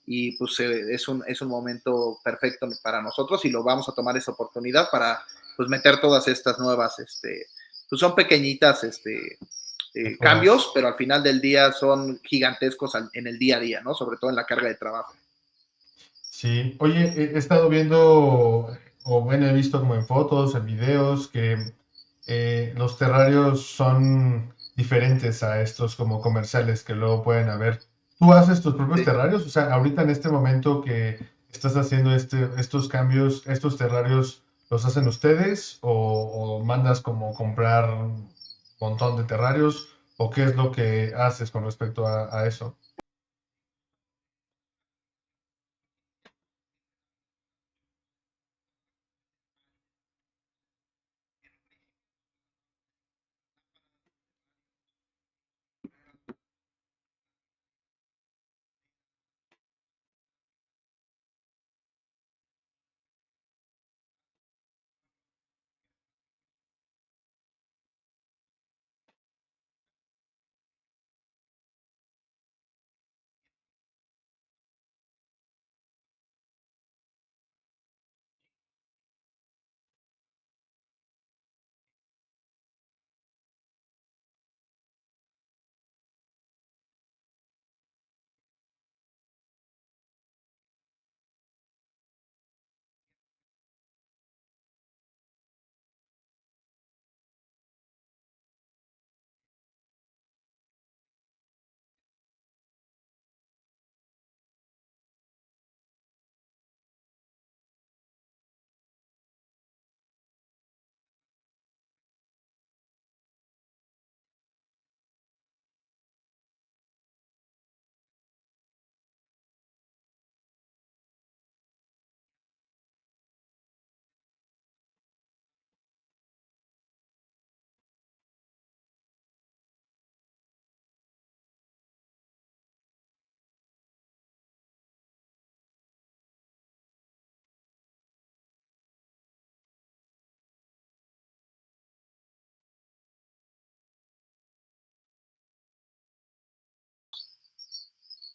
Speaker 2: y pues es un momento perfecto para nosotros y lo vamos a tomar esa oportunidad para pues meter todas estas nuevas, pues son pequeñitas, cambios, pero al final del día son gigantescos en el día a día, ¿no? Sobre todo en la carga de trabajo.
Speaker 1: Sí, oye, he estado viendo, o bueno, he visto como en fotos, en videos, que los terrarios son diferentes a estos como comerciales que luego pueden haber. ¿Tú haces tus propios
Speaker 2: Sí.
Speaker 1: terrarios? O sea, ahorita en este momento que estás haciendo estos cambios, ¿estos terrarios los hacen ustedes o mandas como comprar un montón de terrarios? ¿O qué es lo que haces con respecto a eso?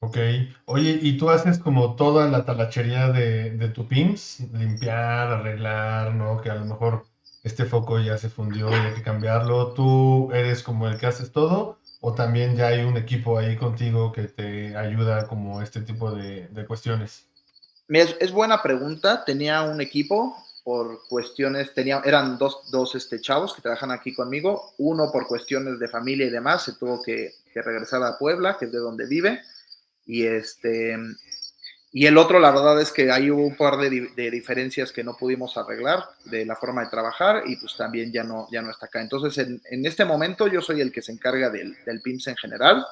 Speaker 1: Ok. Oye, ¿y tú haces como toda la talachería de tu PIMS? Limpiar, arreglar, ¿no? Que a lo mejor este foco ya se fundió y hay que cambiarlo. ¿Tú eres como el que haces todo? ¿O también ya hay un equipo ahí contigo que te ayuda como este tipo de cuestiones?
Speaker 2: Es buena pregunta. Tenía un equipo por cuestiones, eran dos chavos que trabajan aquí conmigo. Uno por cuestiones de familia y demás se tuvo que regresar a Puebla, que es de donde vive. Y y el otro, la verdad es que ahí hubo un par de diferencias que no pudimos arreglar de la forma de trabajar y pues también ya no está acá. Entonces, en este momento yo soy el que se encarga del PIMS en general,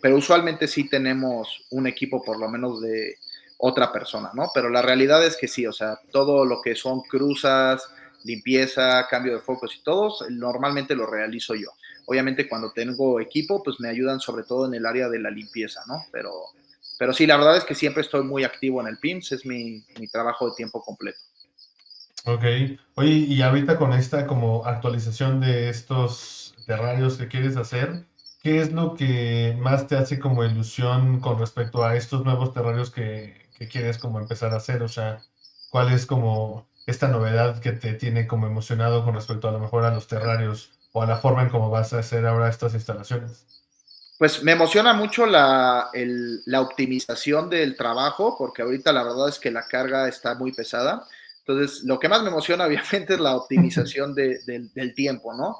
Speaker 2: pero usualmente sí tenemos un equipo por lo menos de otra persona, ¿no? Pero la realidad es que sí, o sea, todo lo que son cruzas, limpieza, cambio de focos y todos, normalmente lo realizo yo. Obviamente cuando tengo equipo, pues me ayudan sobre todo en el área de la limpieza, ¿no? Pero sí, la verdad es que siempre estoy muy activo en el PIMS, es mi trabajo de tiempo completo.
Speaker 1: Ok. Oye, y ahorita con esta como actualización de estos terrarios que quieres hacer, ¿qué es lo que más te hace como ilusión con respecto a estos nuevos terrarios que quieres como empezar a hacer? O sea, ¿cuál es como esta novedad que te tiene como emocionado con respecto a lo mejor a los terrarios o a la forma en cómo vas a hacer ahora estas instalaciones?
Speaker 2: Pues me emociona mucho la optimización del trabajo, porque ahorita la verdad es que la carga está muy pesada. Entonces, lo que más me emociona, obviamente, es la optimización del tiempo, ¿no?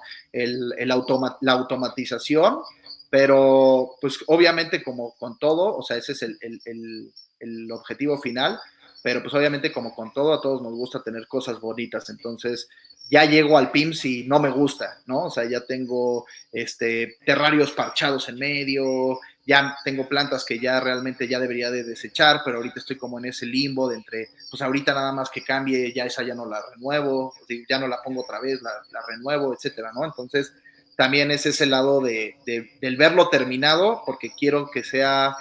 Speaker 2: La automatización, pero pues obviamente como con todo, o sea, ese es el objetivo final, pero pues obviamente como con todo, a todos nos gusta tener cosas bonitas. Entonces, ya llego al PIMS y no me gusta, ¿no? O sea, ya tengo terrarios parchados en medio, ya tengo plantas que ya realmente ya debería de desechar, pero ahorita estoy como en ese limbo de entre, pues ahorita nada más que cambie, ya esa ya no la renuevo, ya no la pongo otra vez, la renuevo, etcétera, ¿no? Entonces, también es ese lado del verlo terminado, porque quiero que sea,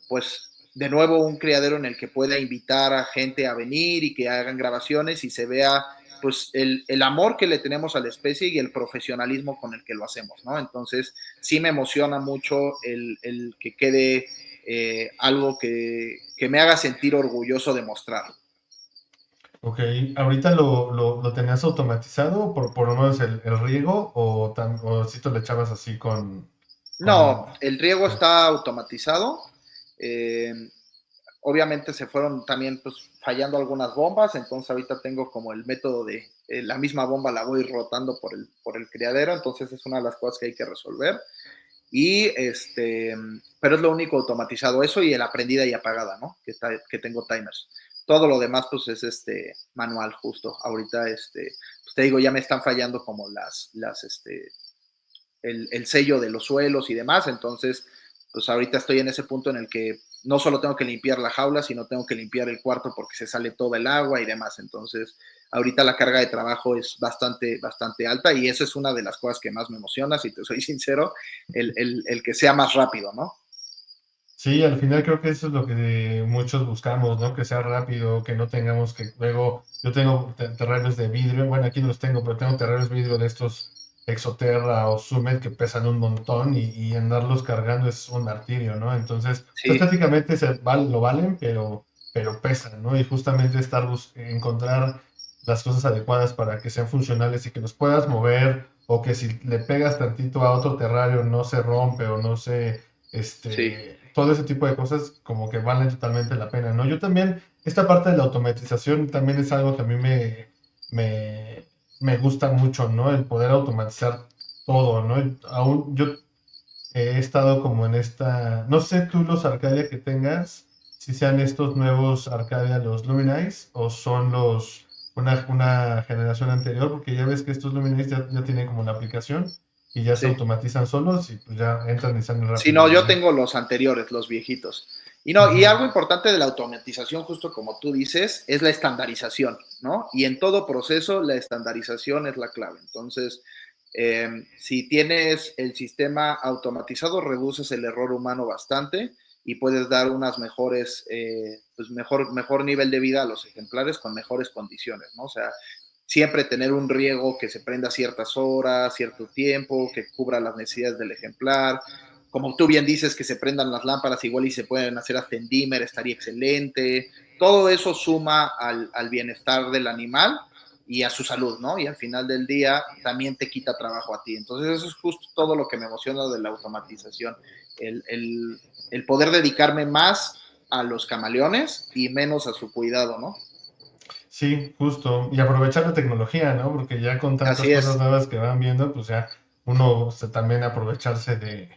Speaker 2: pues, de nuevo un criadero en el que pueda invitar a gente a venir y que hagan grabaciones y se vea pues el amor que le tenemos a la especie y el profesionalismo con el que lo hacemos, ¿no? Entonces, sí me emociona mucho el que quede algo que me haga sentir orgulloso de mostrarlo.
Speaker 1: Ok, ¿ahorita lo tenías automatizado por lo menos el riego o si te lo echabas así
Speaker 2: No,
Speaker 1: con...
Speaker 2: el riego está automatizado. Eh, Obviamente se fueron también pues, fallando algunas bombas, entonces ahorita tengo como el método de la misma bomba la voy rotando por el criadero, entonces es una de las cosas que hay que resolver. Y pero es lo único automatizado, eso y el aprendida y apagada, ¿no? Que tengo timers. Todo lo demás, pues es manual, justo. Ahorita, pues te digo, ya me están fallando como el sello de los suelos y demás. Entonces, pues ahorita estoy en ese punto en el que no solo tengo que limpiar la jaula, sino tengo que limpiar el cuarto porque se sale todo el agua y demás. Entonces, ahorita la carga de trabajo es bastante, bastante alta y esa es una de las cosas que más me emociona, si te soy sincero, el que sea más rápido, ¿no?
Speaker 1: Sí, al final creo que eso es lo que muchos buscamos, ¿no? Que sea rápido, que no tengamos que luego, yo tengo terrenos de vidrio, bueno, aquí no los tengo, pero tengo terrenos de vidrio de estos Exoterra o Summit que pesan un montón y andarlos cargando es un martirio, ¿no? Entonces, o sea,
Speaker 2: Sí,
Speaker 1: estéticamente lo valen, pero pesan, ¿no? Y justamente encontrar las cosas adecuadas para que sean funcionales y que los puedas mover o que si le pegas tantito a otro terrario no se rompe o no se
Speaker 2: sí,
Speaker 1: todo ese tipo de cosas como que valen totalmente la pena, ¿no? Yo también, esta parte de la automatización también es algo que a mí me, me gusta mucho, ¿no? El poder automatizar todo, ¿no? Aún yo he estado como en esta, no sé tú los Arcadia que tengas, si sean estos nuevos Arcadia los Luminize o son una generación anterior, porque ya ves que estos Luminize ya tienen como la aplicación y ya se
Speaker 2: sí.
Speaker 1: automatizan solos y pues ya entran y salen
Speaker 2: Sí,
Speaker 1: rápido
Speaker 2: no,
Speaker 1: de
Speaker 2: yo
Speaker 1: ahí.
Speaker 2: tengo los anteriores, los viejitos. Y no, y
Speaker 1: Ujú.
Speaker 2: algo importante de la automatización, justo como tú dices, es la estandarización, ¿no? Y en todo proceso la estandarización es la clave. Entonces, si tienes el sistema automatizado, reduces el error humano bastante y puedes dar unas mejores, pues mejor nivel de vida a los ejemplares con mejores condiciones, ¿no? O sea, siempre tener un riego que se prenda a ciertas horas, cierto tiempo, que cubra las necesidades del ejemplar. Como tú bien dices, que se prendan las lámparas igual y se pueden hacer hasta en dimmer, estaría excelente. Todo eso suma al bienestar del animal y a su salud, ¿no? Y al final del día también te quita trabajo a ti. Entonces eso es justo todo lo que me emociona de la automatización, el, el, el poder dedicarme más a los camaleones y menos a su cuidado, ¿no?
Speaker 1: Sí, justo. Y aprovechar la tecnología, ¿no? Porque ya con tantas
Speaker 2: Así
Speaker 1: cosas
Speaker 2: es.
Speaker 1: nuevas que van viendo, pues ya uno se también aprovecharse de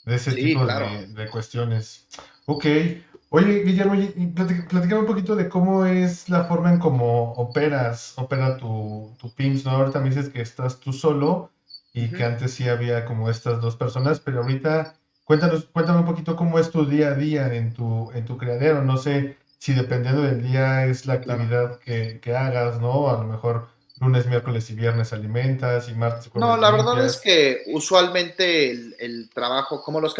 Speaker 1: ese
Speaker 2: Sí,
Speaker 1: tipo
Speaker 2: claro.
Speaker 1: de cuestiones. Ok. Oye, Guillermo, y platícame un poquito de cómo es la forma en cómo opera tu PIMS, ¿no? Ahorita me dices que estás tú solo y que
Speaker 2: Ujú.
Speaker 1: antes sí había como estas dos personas, pero ahorita cuéntame un poquito cómo es tu día a día en tu criadero. No sé si dependiendo del día es la
Speaker 2: Claro.
Speaker 1: actividad que hagas, ¿no? A lo mejor lunes, miércoles y viernes alimentas y martes y
Speaker 2: No,
Speaker 1: jueves
Speaker 2: la verdad es
Speaker 1: limpias.
Speaker 2: que usualmente el trabajo, como los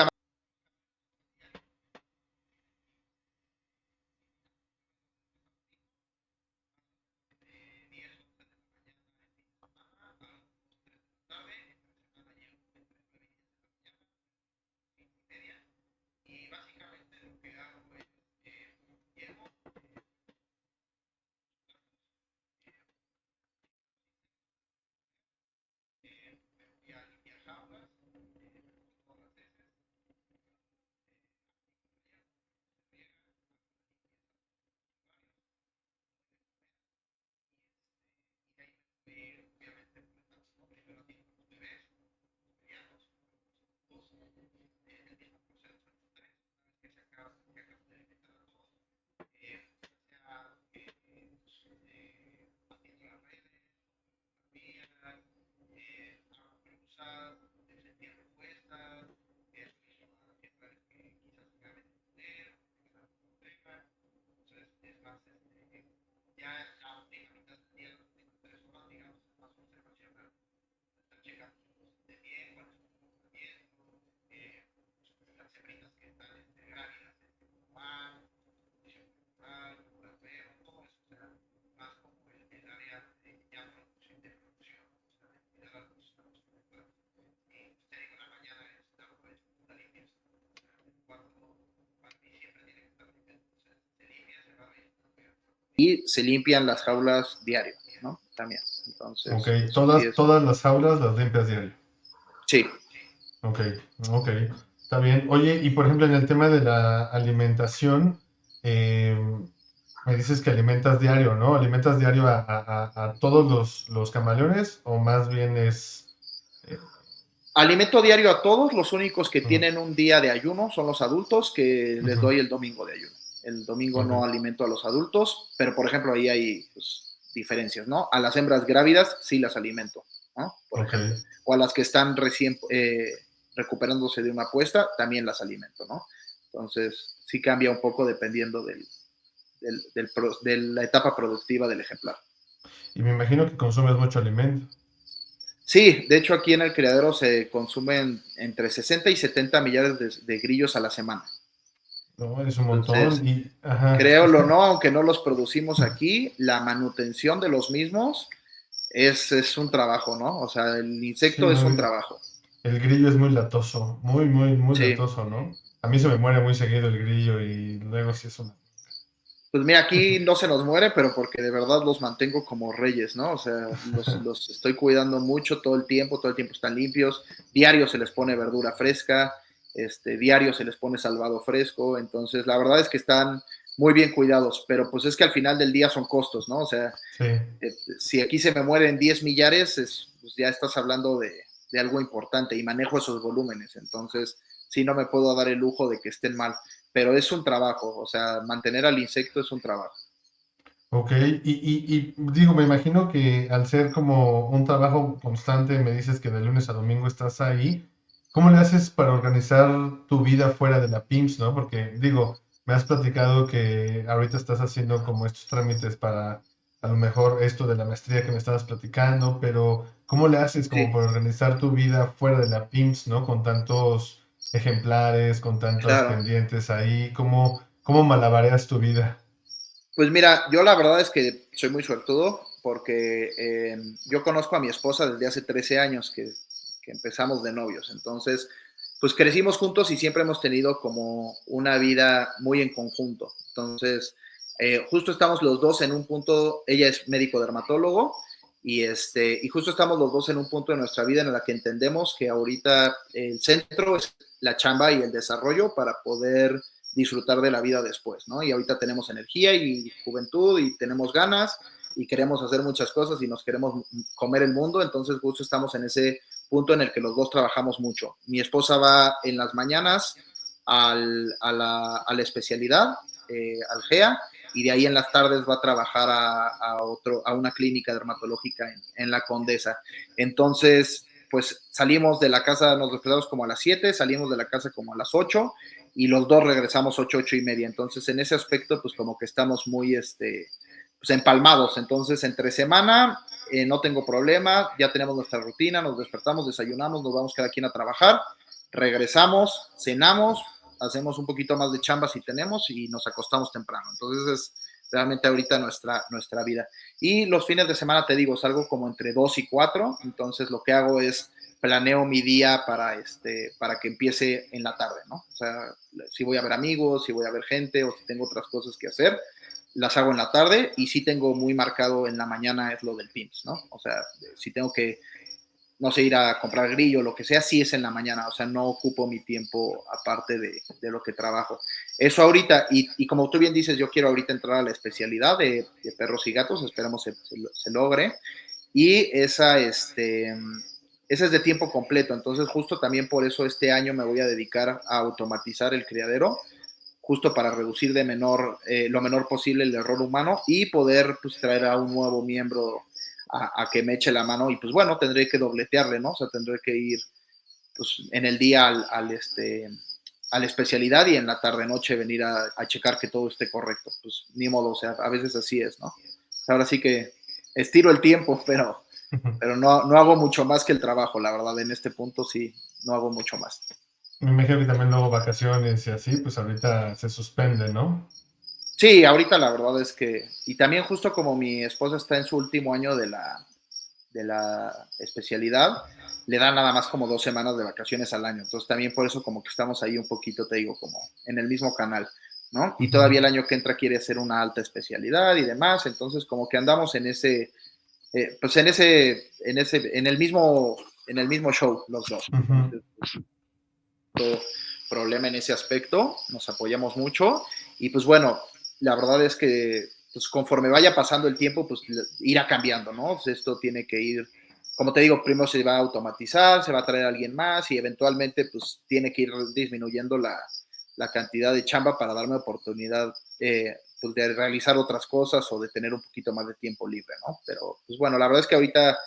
Speaker 2: y se limpian las jaulas diario, ¿no? También.
Speaker 1: Ok,
Speaker 2: Entonces, eso sí es.
Speaker 1: todas las jaulas las limpias diario.
Speaker 2: Sí.
Speaker 1: Ok, ok, está bien. Oye, y por ejemplo, en el tema de la alimentación, eh, me dices que alimentas diario, ¿no? ¿Alimentas diario a todos los camaleones o más bien es... eh,
Speaker 2: Alimento diario a todos, los únicos que
Speaker 1: mm,
Speaker 2: tienen un día de ayuno son los adultos, que les
Speaker 1: ujú,
Speaker 2: doy el domingo de ayuno. El domingo
Speaker 1: ok,
Speaker 2: no alimento a los adultos, pero por ejemplo ahí hay pues, diferencias, ¿no? A las hembras grávidas sí las alimento, ¿no? Por
Speaker 1: ok.
Speaker 2: ejemplo. O a las que están recién recuperándose de una apuesta, también las alimento, ¿no? Entonces sí cambia un poco dependiendo de la etapa productiva del ejemplar.
Speaker 1: Y me imagino que consumes mucho alimento.
Speaker 2: Sí, de hecho aquí en el criadero se consumen entre 60 y 70 millares de grillos a la semana.
Speaker 1: No, es un
Speaker 2: Entonces,
Speaker 1: montón y, ajá,
Speaker 2: créelo o no, aunque no los producimos aquí, la manutención de los mismos es un trabajo, ¿no? O sea, el
Speaker 1: sí,
Speaker 2: insecto es
Speaker 1: no,
Speaker 2: un trabajo.
Speaker 1: el grillo es muy latoso, muy
Speaker 2: Sí.
Speaker 1: latoso, ¿no? A mí se me muere muy seguido el grillo y luego sí es una...
Speaker 2: Pues mira, aquí no se nos muere, pero porque de verdad los mantengo como reyes, ¿no? O sea, los estoy cuidando mucho todo el tiempo están limpios, diario se les pone verdura fresca, diario se les pone salvado fresco, entonces la verdad es que están muy bien cuidados, pero pues es que al final del día son costos, ¿no? O sea,
Speaker 1: Sí.
Speaker 2: si aquí se me mueren 10 millares, pues ya estás hablando de algo importante y manejo esos volúmenes, entonces sí no me puedo dar el lujo de que estén mal, pero es un trabajo, o sea, mantener al insecto es un trabajo.
Speaker 1: Ok, y digo, me imagino que al ser como un trabajo constante, me dices que de lunes a domingo estás ahí, ¿cómo le haces para organizar tu vida fuera de la PIMS, no? Porque digo, me has platicado que ahorita estás haciendo como estos trámites para a lo mejor esto de la maestría que me estabas platicando, pero ¿cómo le haces como
Speaker 2: Sí,
Speaker 1: para organizar tu vida fuera de la PIMS, ¿no? Con tantos ejemplares, con tantos
Speaker 2: claro.
Speaker 1: pendientes ahí, ¿cómo malabareas tu vida?
Speaker 2: Pues mira, yo la verdad es que soy muy suertudo porque yo conozco a mi esposa desde hace 13 años que empezamos de novios. Entonces, pues crecimos juntos y siempre hemos tenido como una vida muy en conjunto. Entonces, justo estamos los dos en un punto, ella es médico dermatólogo y justo estamos los dos en un punto de nuestra vida en la que entendemos que ahorita el centro es la chamba y el desarrollo para poder disfrutar de la vida después, ¿no? Y ahorita tenemos energía y juventud y tenemos ganas y queremos hacer muchas cosas y nos queremos comer el mundo, entonces justo estamos en ese punto en el que los dos trabajamos mucho. Mi esposa va en las mañanas a la especialidad, al GEA, y de ahí en las tardes va a trabajar a una clínica dermatológica en la Condesa. Entonces, pues salimos de la casa, nos despertamos como a las 7, salimos de la casa como a las 8 y los dos regresamos 8, 8 y media. Entonces, en ese aspecto, pues como que estamos muy pues empalmados. Entonces, entre semana no tengo problema, ya tenemos nuestra rutina, nos despertamos, desayunamos, nos vamos cada quien a trabajar, regresamos, cenamos, hacemos un poquito más de chamba si tenemos y nos acostamos temprano. Entonces, es realmente ahorita nuestra vida. Y los fines de semana, te digo, salgo como entre 2 y 4, entonces lo que hago es planeo mi día para que empiece en la tarde, ¿no? O sea, si voy a ver amigos, si voy a ver gente o si tengo otras cosas que hacer, las hago en la tarde y sí tengo muy marcado en la mañana es lo del PIMS, ¿no? O sea, si tengo que, no sé, ir a comprar grillo o lo que sea, sí es en la mañana, o sea, no ocupo mi tiempo aparte de lo que trabajo. Eso ahorita, y como tú bien dices, yo quiero ahorita entrar a la especialidad de perros y gatos, esperemos se logre, y esa es de tiempo completo, entonces justo también por eso este año me voy a dedicar a automatizar el criadero, justo para reducir lo menor posible el error humano y poder pues, traer a un nuevo miembro a que me eche la mano y pues bueno, tendré que dobletearle, ¿no? O sea, tendré que ir pues, en el día a la especialidad y en la tarde-noche venir a checar que todo esté correcto. Pues ni modo, o sea, a veces así es, ¿no? Ahora sí que estiro el tiempo, pero no hago mucho más que el trabajo, la verdad, en este punto sí, no hago mucho más.
Speaker 1: Me imagino que también luego vacaciones y así, pues ahorita se suspende, ¿no?
Speaker 2: Sí, ahorita la verdad es que, y también justo como mi esposa está en su último año de la especialidad, le dan nada más como 2 semanas de vacaciones al año. Entonces también por eso como que estamos ahí un poquito, te digo, como en el mismo canal. ¿no? Y
Speaker 1: Ujú.
Speaker 2: todavía el año que entra quiere hacer una alta especialidad y demás, entonces como que andamos en ese, pues en el mismo show los dos.
Speaker 1: Ujú.
Speaker 2: Entonces, todo problema en ese aspecto, nos apoyamos mucho y pues bueno, la verdad es que pues conforme vaya pasando el tiempo, pues irá cambiando, ¿no? Pues esto tiene que ir, como te digo, primero se va a automatizar, se va a traer a alguien más y eventualmente pues tiene que ir disminuyendo la cantidad de chamba para darme oportunidad pues, de realizar otras cosas o de tener un poquito más de tiempo libre, ¿no? Pero pues bueno, la verdad es que ahorita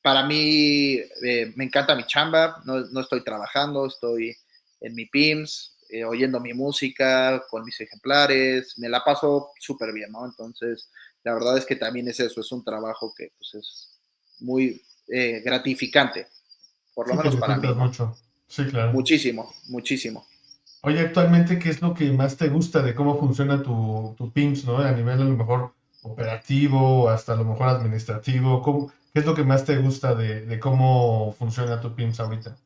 Speaker 2: para mí me encanta mi chamba, no estoy trabajando, estoy en mi PIMS, oyendo mi música con mis ejemplares, me la paso súper bien, ¿no? Entonces, la verdad es que también es eso, es un trabajo que pues, es muy gratificante, por lo
Speaker 1: Sí, que
Speaker 2: menos para mí,
Speaker 1: disfrutas
Speaker 2: ¿no?
Speaker 1: mucho. Sí, claro.
Speaker 2: Muchísimo, muchísimo.
Speaker 1: Oye, actualmente, ¿qué es lo que más te gusta de cómo funciona tu PIMS, ¿no? A nivel a lo mejor operativo, hasta a lo mejor administrativo. ¿Qué es lo que más te gusta de cómo funciona tu PIMS ahorita?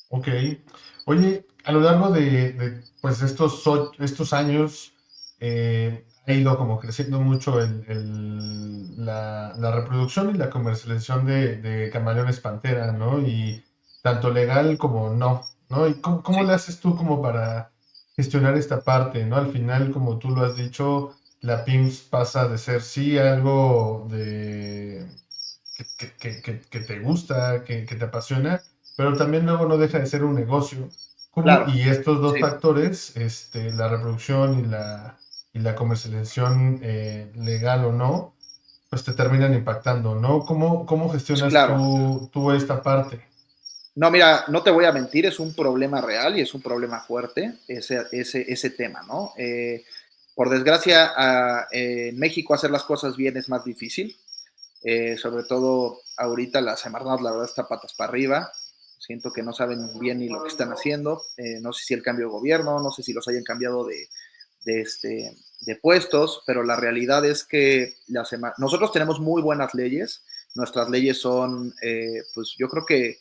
Speaker 1: Ok. Oye, a lo largo pues estos años ha ido como creciendo mucho la reproducción y la comercialización de camaleones pantera, ¿no? Y tanto legal como no, ¿no? ¿Y cómo le
Speaker 2: Sí,
Speaker 1: haces tú como para gestionar esta parte, ¿no? Al final, como tú lo has dicho, la PIMS pasa de ser sí algo que te gusta, que te apasiona, pero también luego no deja de ser un negocio.
Speaker 2: claro,
Speaker 1: Y estos dos
Speaker 2: sí,
Speaker 1: factores, la reproducción y la comercialización legal o no, pues te terminan impactando, ¿no? ¿Cómo gestionas
Speaker 2: claro.
Speaker 1: tú esta parte?
Speaker 2: No, mira, no te voy a mentir, es un problema real y es un problema fuerte ese tema, ¿no? Por desgracia, en México hacer las cosas bien es más difícil, sobre todo ahorita la Semarnat, la verdad, está patas para arriba. Siento que no saben bien ni lo que están haciendo. No sé si el cambio de gobierno, no sé si los hayan cambiado de, de puestos, pero la realidad es que nosotros tenemos muy buenas leyes. Nuestras leyes son, pues yo creo que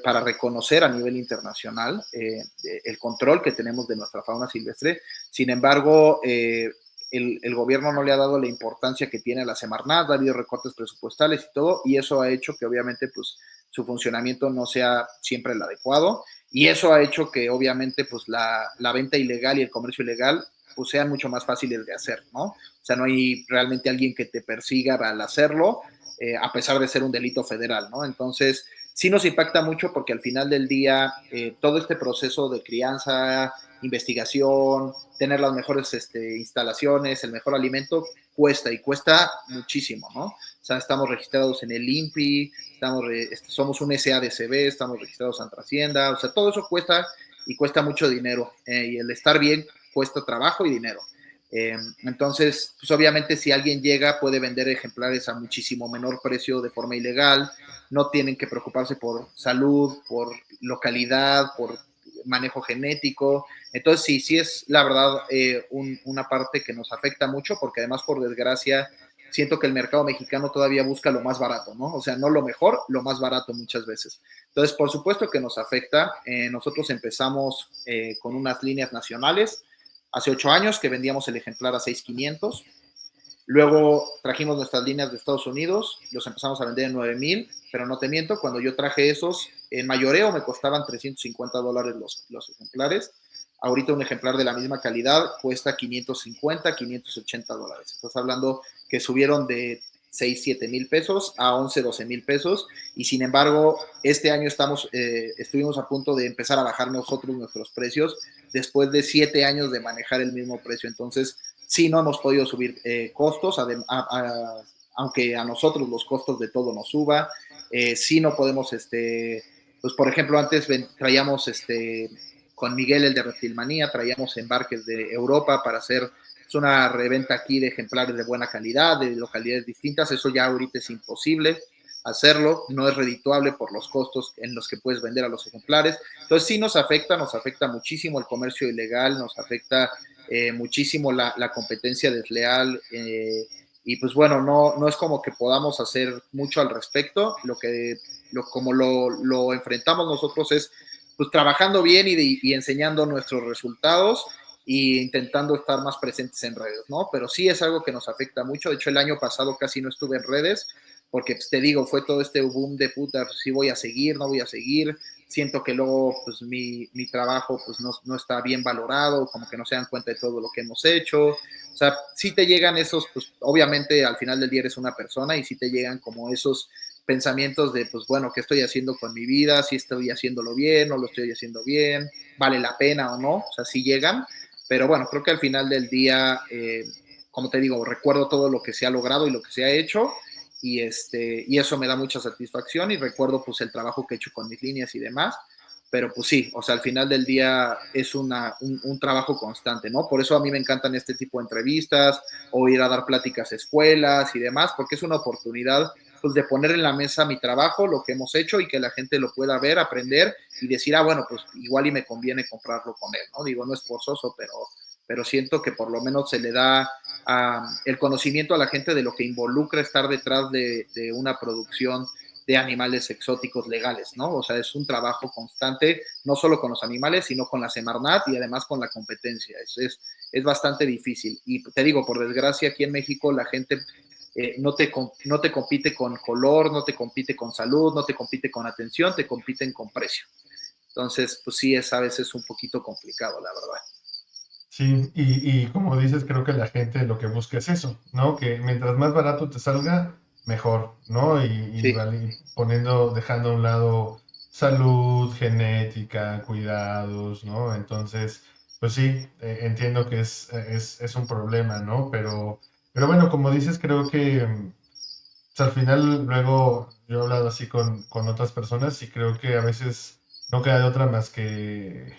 Speaker 2: para reconocer a nivel internacional el control que tenemos de nuestra fauna silvestre. Sin embargo, el gobierno no le ha dado la importancia que tiene a la Semarnat, ha habido recortes presupuestales y todo, y eso ha hecho que obviamente pues su funcionamiento no sea siempre el adecuado, y eso ha hecho que obviamente pues la venta ilegal y el comercio ilegal pues sean mucho más fáciles de hacer, ¿no? O sea, no hay realmente alguien que te persiga al hacerlo, a pesar de ser un delito federal, ¿no? Entonces, sí nos impacta mucho porque al final del día todo este proceso de crianza, investigación, tener las mejores instalaciones, el mejor alimento, cuesta y cuesta muchísimo, ¿no? O sea, estamos registrados en el INPI, somos un SADCB, estamos registrados ante Hacienda, o sea, todo eso cuesta y cuesta mucho dinero y el estar bien cuesta trabajo y dinero. Entonces, pues obviamente si alguien llega puede vender ejemplares a muchísimo menor precio de forma ilegal, no tienen que preocuparse por salud, por localidad, por manejo genético. Entonces, sí, sí es la verdad una parte que nos afecta mucho porque además, por desgracia, siento que el mercado mexicano todavía busca lo más barato, ¿no? O sea, no lo mejor, lo más barato muchas veces. Entonces, por supuesto que nos afecta. Nosotros empezamos con unas líneas nacionales hace 8 años que vendíamos el ejemplar a 6,500. Luego trajimos nuestras líneas de Estados Unidos, los empezamos a vender en 9,000, pero no te miento, cuando yo traje esos, en mayoreo me costaban $350 los ejemplares. Ahorita un ejemplar de la misma calidad cuesta $550, $580. Estás hablando que subieron de 6, 7 mil pesos a 11, 12 mil pesos. Y sin embargo, este año estuvimos a punto de empezar a bajar nosotros nuestros precios después de 7 años de manejar el mismo precio. Entonces, sí, no hemos podido subir costos, aunque a nosotros los costos de todo nos suba. Sí no podemos, pues por ejemplo, antes traíamos con Miguel, el de Reptilmanía, traíamos embarques de Europa para hacer una reventa aquí de ejemplares de buena calidad, de localidades distintas. Eso ya ahorita es imposible hacerlo, no es redituable por los costos en los que puedes vender a los ejemplares. Entonces sí nos afecta muchísimo el comercio ilegal, nos afecta muchísimo la competencia desleal y pues bueno, no es como que podamos hacer mucho al respecto. Como lo enfrentamos nosotros es pues trabajando bien y enseñando nuestros resultados e intentando estar más presentes en redes, ¿no? Pero sí es algo que nos afecta mucho. De hecho, el año pasado casi no estuve en redes porque pues, te digo, fue todo este boom de puta, pues, si voy a seguir, no voy a seguir. Siento que luego pues mi trabajo pues no está bien valorado, como que no se dan cuenta de todo lo que hemos hecho. O sea, sí te llegan esos, pues obviamente al final del día eres una persona y sí te llegan como esos pensamientos de, pues bueno, ¿qué estoy haciendo con mi vida? Si estoy haciéndolo bien, no lo estoy haciendo bien, vale la pena o no, o sea, sí llegan, pero bueno, creo que al final del día, como te digo, recuerdo todo lo que se ha logrado y lo que se ha hecho, y eso me da mucha satisfacción, y recuerdo pues el trabajo que he hecho con mis líneas y demás, pero pues sí, o sea, al final del día es un trabajo constante, ¿no? Por eso a mí me encantan este tipo de entrevistas, o ir a dar pláticas a escuelas y demás, porque es una oportunidad pues de poner en la mesa mi trabajo, lo que hemos hecho, y que la gente lo pueda ver, aprender y decir, ah, bueno, pues igual y me conviene comprarlo con él, ¿no? Digo, no es forzoso, pero siento que por lo menos se le da el conocimiento a la gente de lo que involucra estar detrás de una producción de animales exóticos legales, ¿no? O sea, es un trabajo constante, no solo con los animales, sino con la Semarnat y además con la competencia. Es bastante difícil. Y te digo, por desgracia, aquí en México la gente no te compite con color, no te compite con salud, no te compite con atención, te compiten con precio. Entonces, pues sí, es a veces un poquito complicado, la verdad.
Speaker 1: Sí, y como dices, creo que la gente lo que busca es eso, ¿no? Que mientras más barato te salga, mejor, ¿no?
Speaker 2: Sí,
Speaker 1: Dejando a un lado salud, genética, cuidados, ¿no? Entonces, pues sí, entiendo que es un problema, ¿no? Pero bueno, como dices, creo que pues, al final luego yo he hablado así con otras personas y creo que a veces no queda de otra más que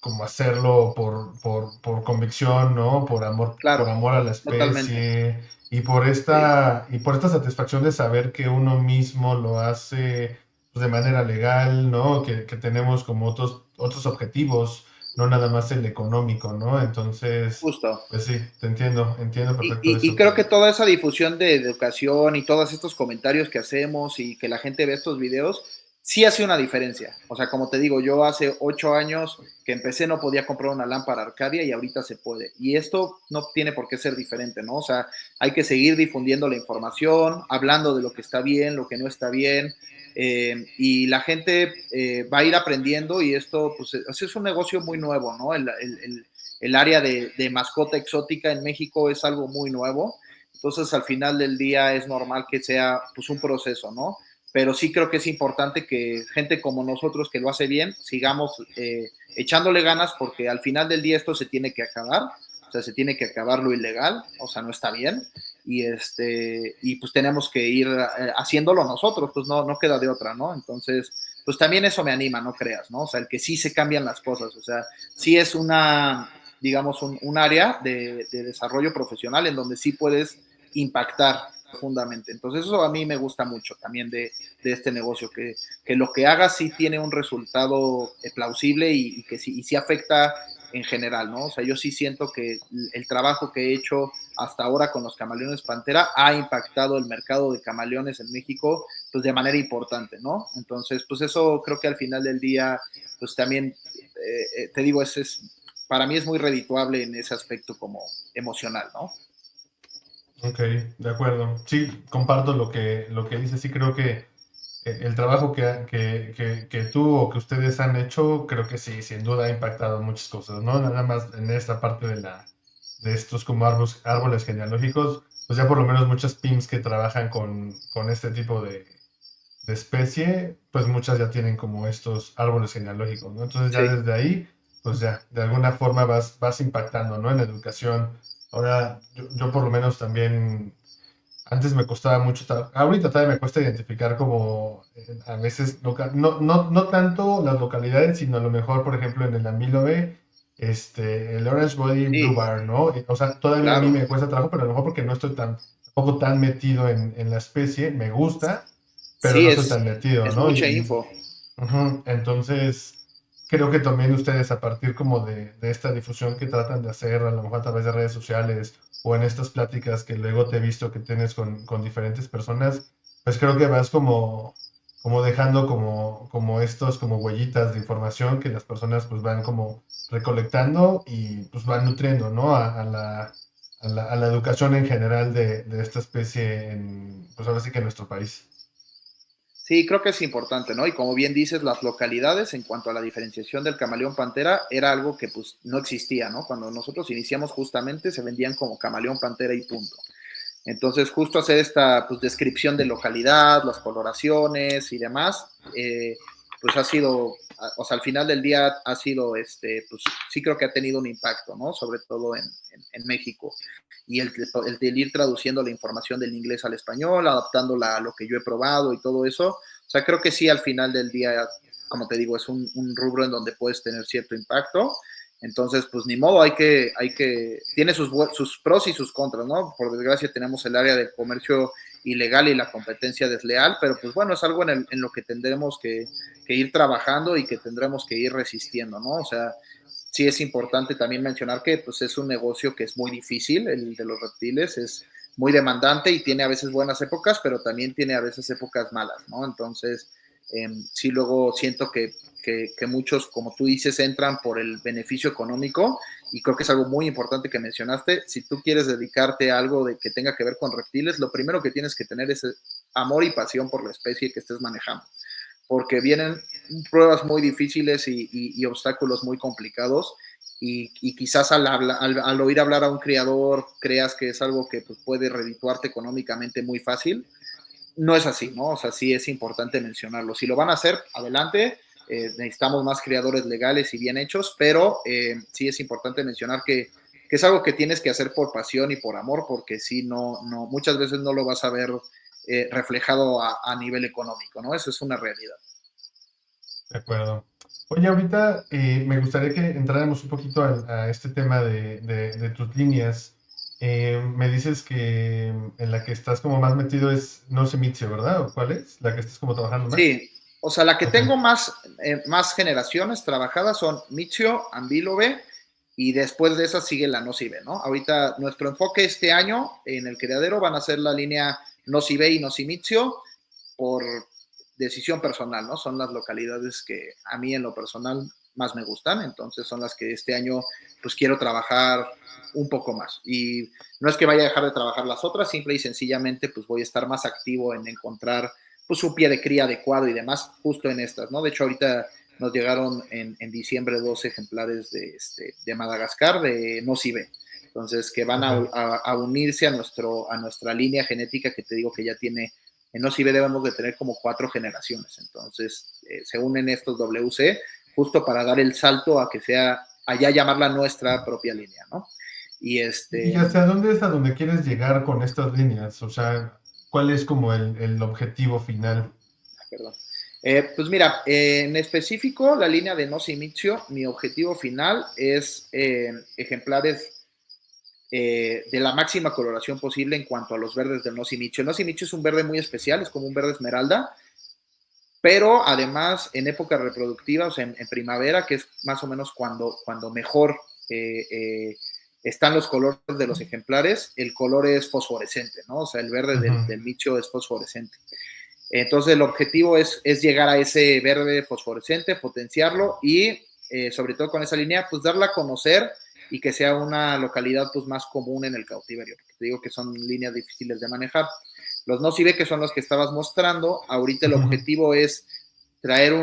Speaker 1: como hacerlo por convicción, ¿no? Por
Speaker 2: claro,
Speaker 1: amor a la
Speaker 2: totalmente.
Speaker 1: especie
Speaker 2: Sí,
Speaker 1: y por esta satisfacción de saber que uno mismo lo hace pues, de manera legal, ¿no? Que tenemos como otros objetivos no nada más el económico, ¿no? Entonces,
Speaker 2: Justo.
Speaker 1: pues sí, entiendo
Speaker 2: Y,
Speaker 1: perfecto
Speaker 2: y
Speaker 1: eso
Speaker 2: creo que
Speaker 1: que...
Speaker 2: toda esa difusión de educación y todos estos comentarios que hacemos y que la gente ve estos videos, sí hace una diferencia. O sea, como te digo, yo hace 8 años que empecé no podía comprar una lámpara Arcadia y ahorita se puede. Y esto no tiene por qué ser diferente, ¿no? O sea, hay que seguir difundiendo la información, hablando de lo que está bien, lo que no está bien. Y la gente va a ir aprendiendo y esto, pues, es un negocio muy nuevo, ¿no? El área de mascota exótica en México es algo muy nuevo, entonces al final del día es normal que sea pues un proceso, ¿no? Pero sí creo que es importante que gente como nosotros que lo hace bien, sigamos echándole ganas porque al final del día esto se tiene que acabar, o sea, se tiene que acabar lo ilegal, o sea, no está bien, y pues tenemos que ir haciéndolo nosotros, pues no queda de otra, ¿no? Entonces, pues también eso me anima, no creas, ¿no? O sea, el que sí se cambian las cosas, o sea, sí es una, digamos, un área de desarrollo profesional en donde sí puedes impactar profundamente. Entonces eso a mí me gusta mucho también de este negocio, que lo que hagas sí tiene un resultado plausible y que sí, y sí afecta en general, ¿no? O sea, yo sí siento que el trabajo que he hecho hasta ahora con los camaleones Pantera ha impactado el mercado de camaleones en México pues de manera importante, ¿no? Entonces, pues eso creo que al final del día, pues también, te digo, para mí es muy redituable en ese aspecto como emocional, ¿no?
Speaker 1: Ok, de acuerdo. Sí, comparto lo que dices. Sí, creo que el trabajo que tú o que ustedes han hecho, creo que sí, sin duda ha impactado muchas cosas, ¿no? Nada más en esta parte de estos como árboles genealógicos, pues ya por lo menos muchas PIMS que trabajan con este tipo de especie, pues muchas ya tienen como estos árboles genealógicos, ¿no? Entonces ya
Speaker 2: Sí,
Speaker 1: desde ahí, pues ya, de alguna forma vas impactando, ¿no? En la educación. Ahora, yo por lo menos también antes me costaba mucho, ahorita todavía me cuesta identificar como a veces, no tanto las localidades, sino a lo mejor, por ejemplo, en el Amilobe, el Orange Body Blue
Speaker 2: sí,
Speaker 1: Bar, ¿no? O sea, todavía a mí
Speaker 2: claro.
Speaker 1: me cuesta trabajo, pero a lo mejor porque no estoy tampoco tan metido en la especie, me gusta, pero
Speaker 2: Sí,
Speaker 1: no estoy tan metido,
Speaker 2: es
Speaker 1: ¿no?
Speaker 2: mucha info.
Speaker 1: Ujú. Entonces, creo que también ustedes a partir como de esta difusión que tratan de hacer, a lo mejor a través de redes sociales o en estas pláticas que luego te he visto que tienes con diferentes personas, pues creo que vas como dejando como estos como huellitas de información que las personas pues van como recolectando y pues van nutriendo, ¿no? A la educación en general de esta especie en, pues ahora sí que en nuestro país.
Speaker 2: Sí, creo que es importante, ¿no? Y como bien dices, las localidades en cuanto a la diferenciación del camaleón pantera era algo que pues no existía, ¿no? Cuando nosotros iniciamos justamente se vendían como camaleón pantera y punto. Entonces, justo hacer esta pues, descripción de localidad, las coloraciones y demás, pues ha sido, o sea, al final del día ha sido, pues sí creo que ha tenido un impacto, ¿no? Sobre todo en México. Y el ir traduciendo la información del inglés al español, adaptándola a lo que yo he probado y todo eso, o sea, creo que sí al final del día, como te digo, es un rubro en donde puedes tener cierto impacto. Entonces, pues ni modo, tiene sus pros y sus contras, ¿no? Por desgracia tenemos el área del comercio ilegal y la competencia desleal, pero pues bueno, es algo en lo que tendremos que ir trabajando y que tendremos que ir resistiendo, ¿no? O sea, sí es importante también mencionar que pues es un negocio que es muy difícil, el de los reptiles, es muy demandante y tiene a veces buenas épocas, pero también tiene a veces épocas malas, ¿no? Entonces, sí luego siento que muchos, como tú dices, entran por el beneficio económico y creo que es algo muy importante que mencionaste. Si tú quieres dedicarte a algo de que tenga que ver con reptiles, lo primero que tienes que tener es amor y pasión por la especie que estés manejando, porque vienen pruebas muy difíciles y obstáculos muy complicados y quizás al oír hablar a un criador creas que es algo que pues, puede redituarte económicamente muy fácil. No es así, ¿no? O sea, sí es importante mencionarlo. Si lo van a hacer, adelante. Necesitamos más creadores legales y bien hechos, pero sí es importante mencionar que es algo que tienes que hacer por pasión y por amor, porque si no, muchas veces no lo vas a ver reflejado a nivel económico, ¿no? Eso es una realidad.
Speaker 1: De acuerdo. Oye, ahorita me gustaría que entráramos un poquito a este tema de tus líneas. Me dices que en la que estás como más metido es No se ¿verdad? ¿O cuál es? La que estás como trabajando más.
Speaker 2: Sí, O sea, la que
Speaker 1: Ok.
Speaker 2: tengo más generaciones trabajadas son Mixio, Ambilobe, y después de esa sigue la Nocibe, ¿no? Ahorita nuestro enfoque este año en el criadero van a ser la línea Nocibe y Nocimitzio por decisión personal, ¿no? Son las localidades que a mí en lo personal más me gustan, entonces son las que este año pues quiero trabajar un poco más. Y no es que vaya a dejar de trabajar las otras, simple y sencillamente pues voy a estar más activo en encontrar pues un pie de cría adecuado y demás justo en estas, ¿no? De hecho ahorita nos llegaron en diciembre 2 ejemplares de Madagascar, de Nocibe. Entonces, que van
Speaker 1: Ok.
Speaker 2: a unirse a nuestra línea genética que te digo que ya tiene, en OCB debemos de tener como 4 generaciones. Entonces, se unen estos WC justo para dar el salto a que sea, allá llamarla nuestra propia línea, ¿no? Y
Speaker 1: ¿Y hacia dónde es a donde quieres llegar con estas líneas? O sea, ¿cuál es como el objetivo final?
Speaker 2: perdón. Pues mira, en específico, la línea de Nocimitzio, mi objetivo final es ejemplares de la máxima coloración posible en cuanto a los verdes del Nocimicho. El Nocimicho es un verde muy especial, es como un verde esmeralda, pero además en época reproductiva, o sea, en primavera, que es más o menos cuando mejor eh, eh, están los colores de los ejemplares, el color es fosforescente, ¿no? O sea, el verde
Speaker 1: Ujú.
Speaker 2: del micho es fosforescente. Entonces el objetivo es llegar a ese verde fosforescente, potenciarlo y sobre todo con esa línea, pues darla a conocer y que sea una localidad pues más común en el cautiverio, porque te digo que son líneas difíciles de manejar. Los no ve que son los que estabas mostrando, ahorita el objetivo es traer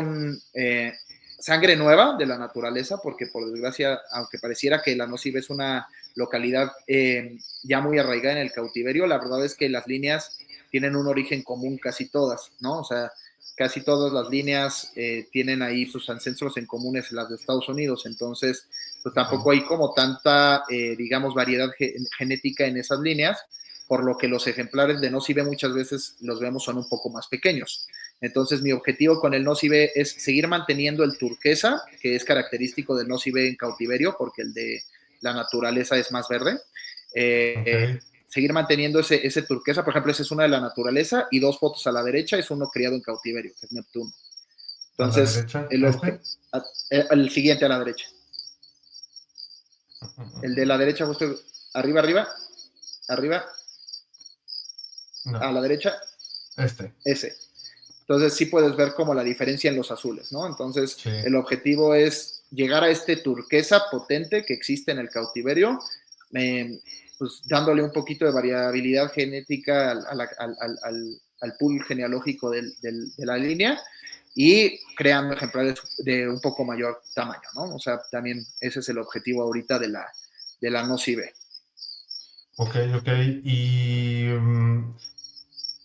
Speaker 2: sangre nueva de la naturaleza, porque por desgracia, aunque pareciera que la Nocive es una localidad ya muy arraigada en el cautiverio, la verdad es que las líneas tienen un origen común casi todas, ¿no? O sea, casi todas las líneas tienen ahí sus ancestros en comunes, las de Estados Unidos, entonces, pues tampoco
Speaker 1: Ok.
Speaker 2: hay como tanta, digamos, variedad genética en esas líneas, por lo que los ejemplares de Nocive muchas veces los vemos son un poco más pequeños. Entonces, mi objetivo con el Nocive es seguir manteniendo el turquesa, que es característico del Nocive en cautiverio, porque el de la naturaleza es más verde.
Speaker 1: Ok.
Speaker 2: Seguir manteniendo ese turquesa, por ejemplo, esa es una de la naturaleza, y 2 fotos a la derecha es uno criado en cautiverio, que es Neptuno.
Speaker 1: A la
Speaker 2: Entonces,
Speaker 1: derecha, este.
Speaker 2: el siguiente a la derecha. El de la derecha, justo arriba, arriba, arriba,
Speaker 1: No,
Speaker 2: a la derecha,
Speaker 1: este.
Speaker 2: ese. Entonces sí puedes ver como la diferencia en los azules, ¿no? Entonces
Speaker 1: Sí.
Speaker 2: el objetivo es llegar a este turquesa potente que existe en el cautiverio, pues dándole un poquito de variabilidad genética al pool genealógico de la línea y creando ejemplares de un poco mayor tamaño, ¿no? O sea, también ese es el objetivo ahorita de la Nocive.
Speaker 1: Ok, ok. ¿Y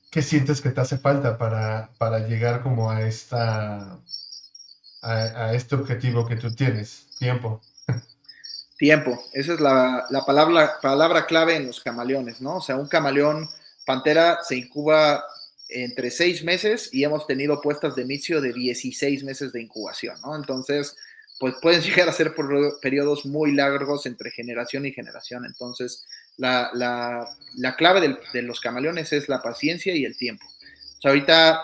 Speaker 1: qué sientes que te hace falta para llegar como a a este objetivo que tú tienes? Tiempo.
Speaker 2: Tiempo, esa es la palabra clave en los camaleones, ¿no? O sea, un camaleón pantera se incuba entre 6 meses y hemos tenido puestas de inicio de 16 meses de incubación, ¿no? Entonces, pues pueden llegar a ser por periodos muy largos entre generación y generación. Entonces, la clave de los camaleones es la paciencia y el tiempo. O sea, ahorita,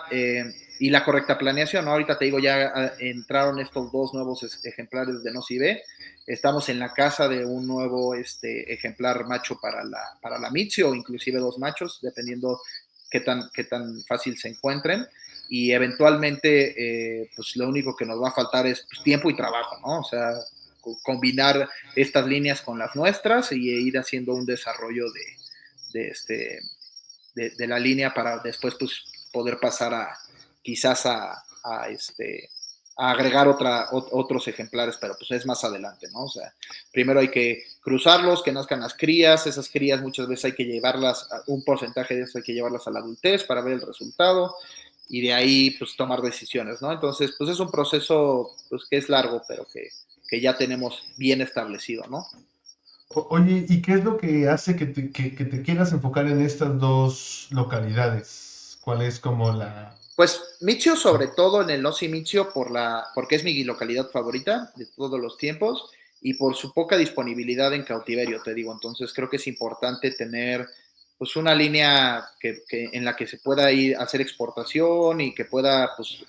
Speaker 2: y la correcta planeación, ¿no? Ahorita te digo, ya entraron estos 2 nuevos ejemplares de Nocive. Estamos en la casa de un nuevo ejemplar macho para la Mizio, o inclusive 2 machos, dependiendo qué tan fácil se encuentren. Y eventualmente, pues lo único que nos va a faltar es pues, tiempo y trabajo, ¿no? O sea, combinar estas líneas con las nuestras y ir haciendo un desarrollo de, este, de la línea para después pues, poder pasar quizás a agregar otros ejemplares, pero pues es más adelante, ¿no? O sea, primero hay que cruzarlos, que nazcan las crías, esas crías muchas veces hay que llevarlas, un porcentaje de eso hay que llevarlas a la adultez para ver el resultado y de ahí pues tomar decisiones, ¿no? Entonces, pues es un proceso pues que es largo, pero que ya tenemos bien establecido, ¿no?
Speaker 1: Oye, ¿y qué es lo que hace que te quieras enfocar en estas dos localidades? ¿Cuál es como la...
Speaker 2: Pues Michio, sobre todo en el Nossi Michio, porque es mi localidad favorita de todos los tiempos y por su poca disponibilidad en cautiverio, te digo. Entonces creo que es importante tener pues una línea en la que se pueda ir a hacer exportación y que pueda pues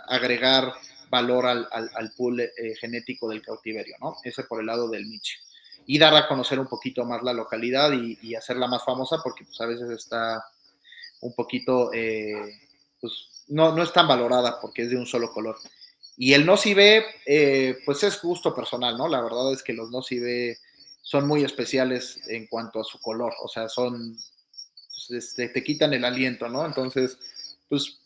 Speaker 2: agregar valor al pool genético del cautiverio, ¿no? Ese por el lado del nicho. Y dar a conocer un poquito más la localidad y hacerla más famosa porque pues a veces está un poquito, pues no es tan valorada porque es de un solo color. Y el nocive, pues es gusto personal, ¿no? La verdad es que los nocive son muy especiales en cuanto a su color, o sea, te quitan el aliento, ¿no? Entonces, pues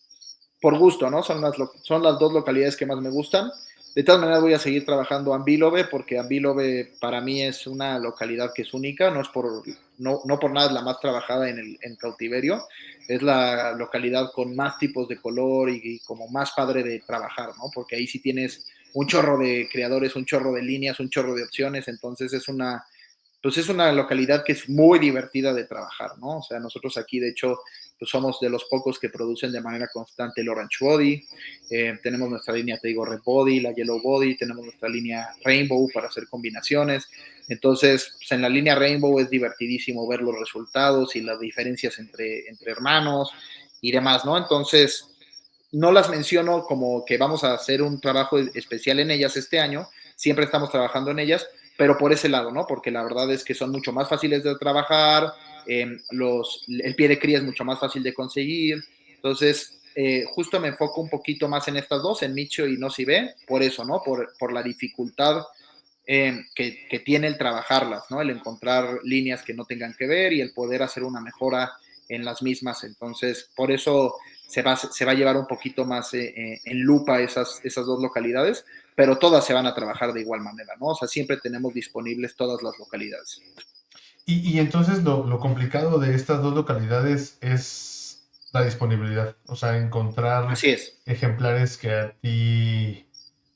Speaker 2: por gusto, ¿no? Son las dos localidades que más me gustan. De todas maneras voy a seguir trabajando Ambilove porque Ambilove para mí es una localidad que es única, no por nada es la más trabajada en cautiverio, es la localidad con más tipos de color y como más padre de trabajar, ¿no? Porque ahí sí tienes un chorro de creadores, un chorro de líneas, un chorro de opciones, entonces pues es una localidad que es muy divertida de trabajar, ¿no? O sea, nosotros aquí, de hecho, pues somos de los pocos que producen de manera constante el Orange Body, tenemos nuestra línea, te digo, Red Body, la Yellow Body, tenemos nuestra línea Rainbow para hacer combinaciones, entonces, pues en la línea Rainbow es divertidísimo ver los resultados y las diferencias entre hermanos y demás, ¿no? Entonces, no las menciono como que vamos a hacer un trabajo especial en ellas este año, siempre estamos trabajando en ellas, pero por ese lado, ¿no? Porque la verdad es que son mucho más fáciles de trabajar, el pie de cría es mucho más fácil de conseguir, entonces justo me enfoco un poquito más en estas dos, en Micho y Nocive, por eso, ¿no? Por la dificultad que tiene el trabajarlas, ¿no? El encontrar líneas que no tengan que ver y el poder hacer una mejora en las mismas. Entonces, por eso se va a llevar un poquito más en lupa esas dos localidades, pero todas se van a trabajar de igual manera, ¿no? O sea, siempre tenemos disponibles todas las localidades.
Speaker 1: Y entonces lo complicado de estas dos localidades es la disponibilidad, o sea, encontrar
Speaker 2: Así es.
Speaker 1: ejemplares que a ti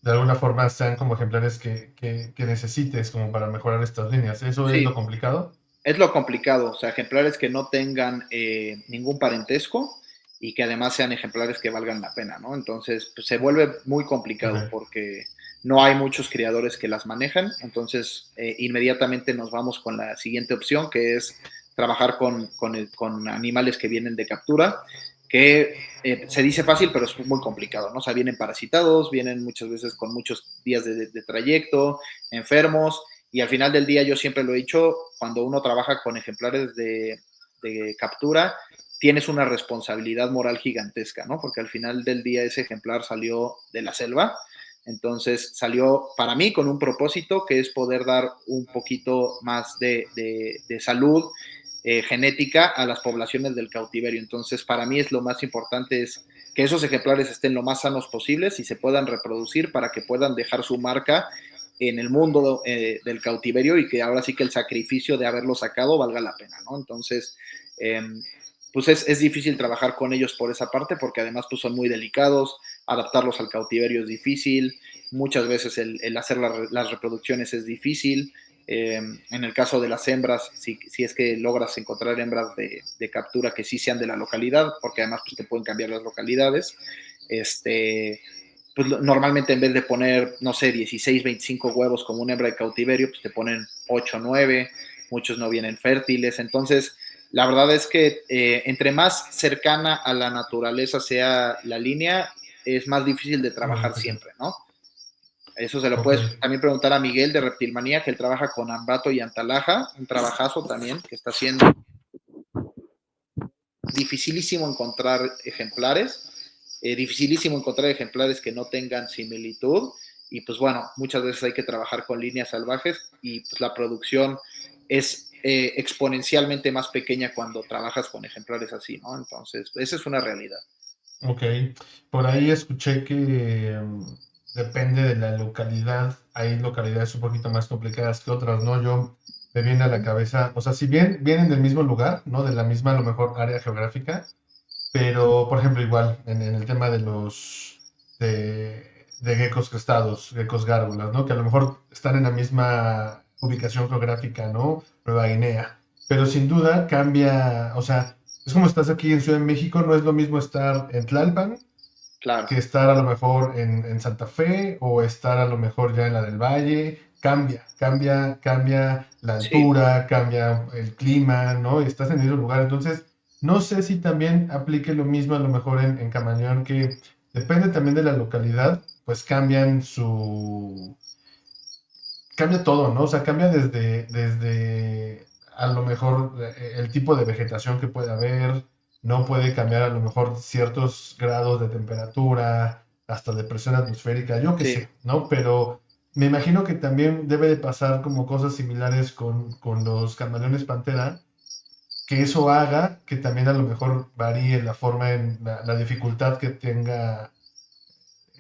Speaker 1: de alguna forma sean como ejemplares que necesites como para mejorar estas líneas. ¿Eso es lo
Speaker 2: Sí,
Speaker 1: complicado?
Speaker 2: es lo complicado, o sea, ejemplares que no tengan ningún parentesco y que además sean ejemplares que valgan la pena, ¿no? Entonces, pues, se vuelve muy
Speaker 1: Ok.
Speaker 2: complicado porque no hay muchos criadores que las manejan, entonces inmediatamente nos vamos con la siguiente opción, que es trabajar con animales que vienen de captura, que se dice fácil, pero es muy complicado, ¿no? O sea, vienen parasitados, vienen muchas veces con muchos días de trayecto, enfermos, y al final del día yo siempre lo he dicho, cuando uno trabaja con ejemplares de captura, tienes una responsabilidad moral gigantesca, ¿no? Porque al final del día ese ejemplar salió de la selva, entonces salió para mí con un propósito que es poder dar un poquito más de salud genética a las poblaciones del cautiverio. Entonces para mí es lo más importante es que esos ejemplares estén lo más sanos posibles y se puedan reproducir para que puedan dejar su marca en el mundo del cautiverio y que ahora sí que el sacrificio de haberlo sacado valga la pena, ¿no? Entonces, pues es difícil trabajar con ellos por esa parte porque además pues son muy delicados, adaptarlos al cautiverio es difícil, muchas veces el hacer las reproducciones es difícil, en el caso de las hembras, si es que logras encontrar hembras de captura que sí sean de la localidad, porque además pues, te pueden cambiar las localidades, pues normalmente en vez de poner, no sé, 16, 25 huevos como una hembra de cautiverio, pues te ponen 8, 9, muchos no vienen fértiles, entonces la verdad es que entre más cercana a la naturaleza sea la línea, es más difícil de
Speaker 1: Más
Speaker 2: trabajar
Speaker 1: difícil.
Speaker 2: siempre, ¿no? Eso se lo
Speaker 1: Ok.
Speaker 2: puedes también preguntar a Miguel de Reptilmanía, que él trabaja con Ambato y Antalaja, un trabajazo también que está haciendo. Dificilísimo encontrar ejemplares, dificilísimo encontrar ejemplares que no tengan similitud y pues bueno, muchas veces hay que trabajar con líneas salvajes y pues la producción es exponencialmente más pequeña cuando trabajas con ejemplares así, ¿no? Entonces, esa es una realidad.
Speaker 1: Ok, por ahí escuché que depende de la localidad, hay localidades un poquito más complicadas que otras, ¿no? Yo me viene a la cabeza, o sea, si bien vienen del mismo lugar, ¿no? De la misma, a lo mejor, área geográfica, pero, por ejemplo, igual, en el tema de geckos crestados, geckos gárgolas, ¿no? Que a lo mejor están en la misma ubicación geográfica, ¿no? Nueva Guinea. Pero sin duda cambia, o sea, es como estás aquí en Ciudad de México, no es lo mismo estar en Tlalpan
Speaker 2: Claro,
Speaker 1: que estar a lo mejor en Santa Fe o estar a lo mejor ya en la del Valle. Cambia la
Speaker 2: sí,
Speaker 1: altura, cambia el clima, ¿no? Y estás en el mismo lugar. Entonces, no sé si también aplique lo mismo a lo mejor en Camañón, que depende también de la localidad, pues cambia todo, ¿no? O sea, cambia desde a lo mejor el tipo de vegetación que puede haber, no puede cambiar a lo mejor ciertos grados de temperatura, hasta de presión atmosférica, yo qué
Speaker 2: Sí.
Speaker 1: sé, ¿no? Pero me imagino que también debe de pasar como cosas similares con los camaleones pantera, que eso haga que también a lo mejor varíe la forma en la dificultad que tenga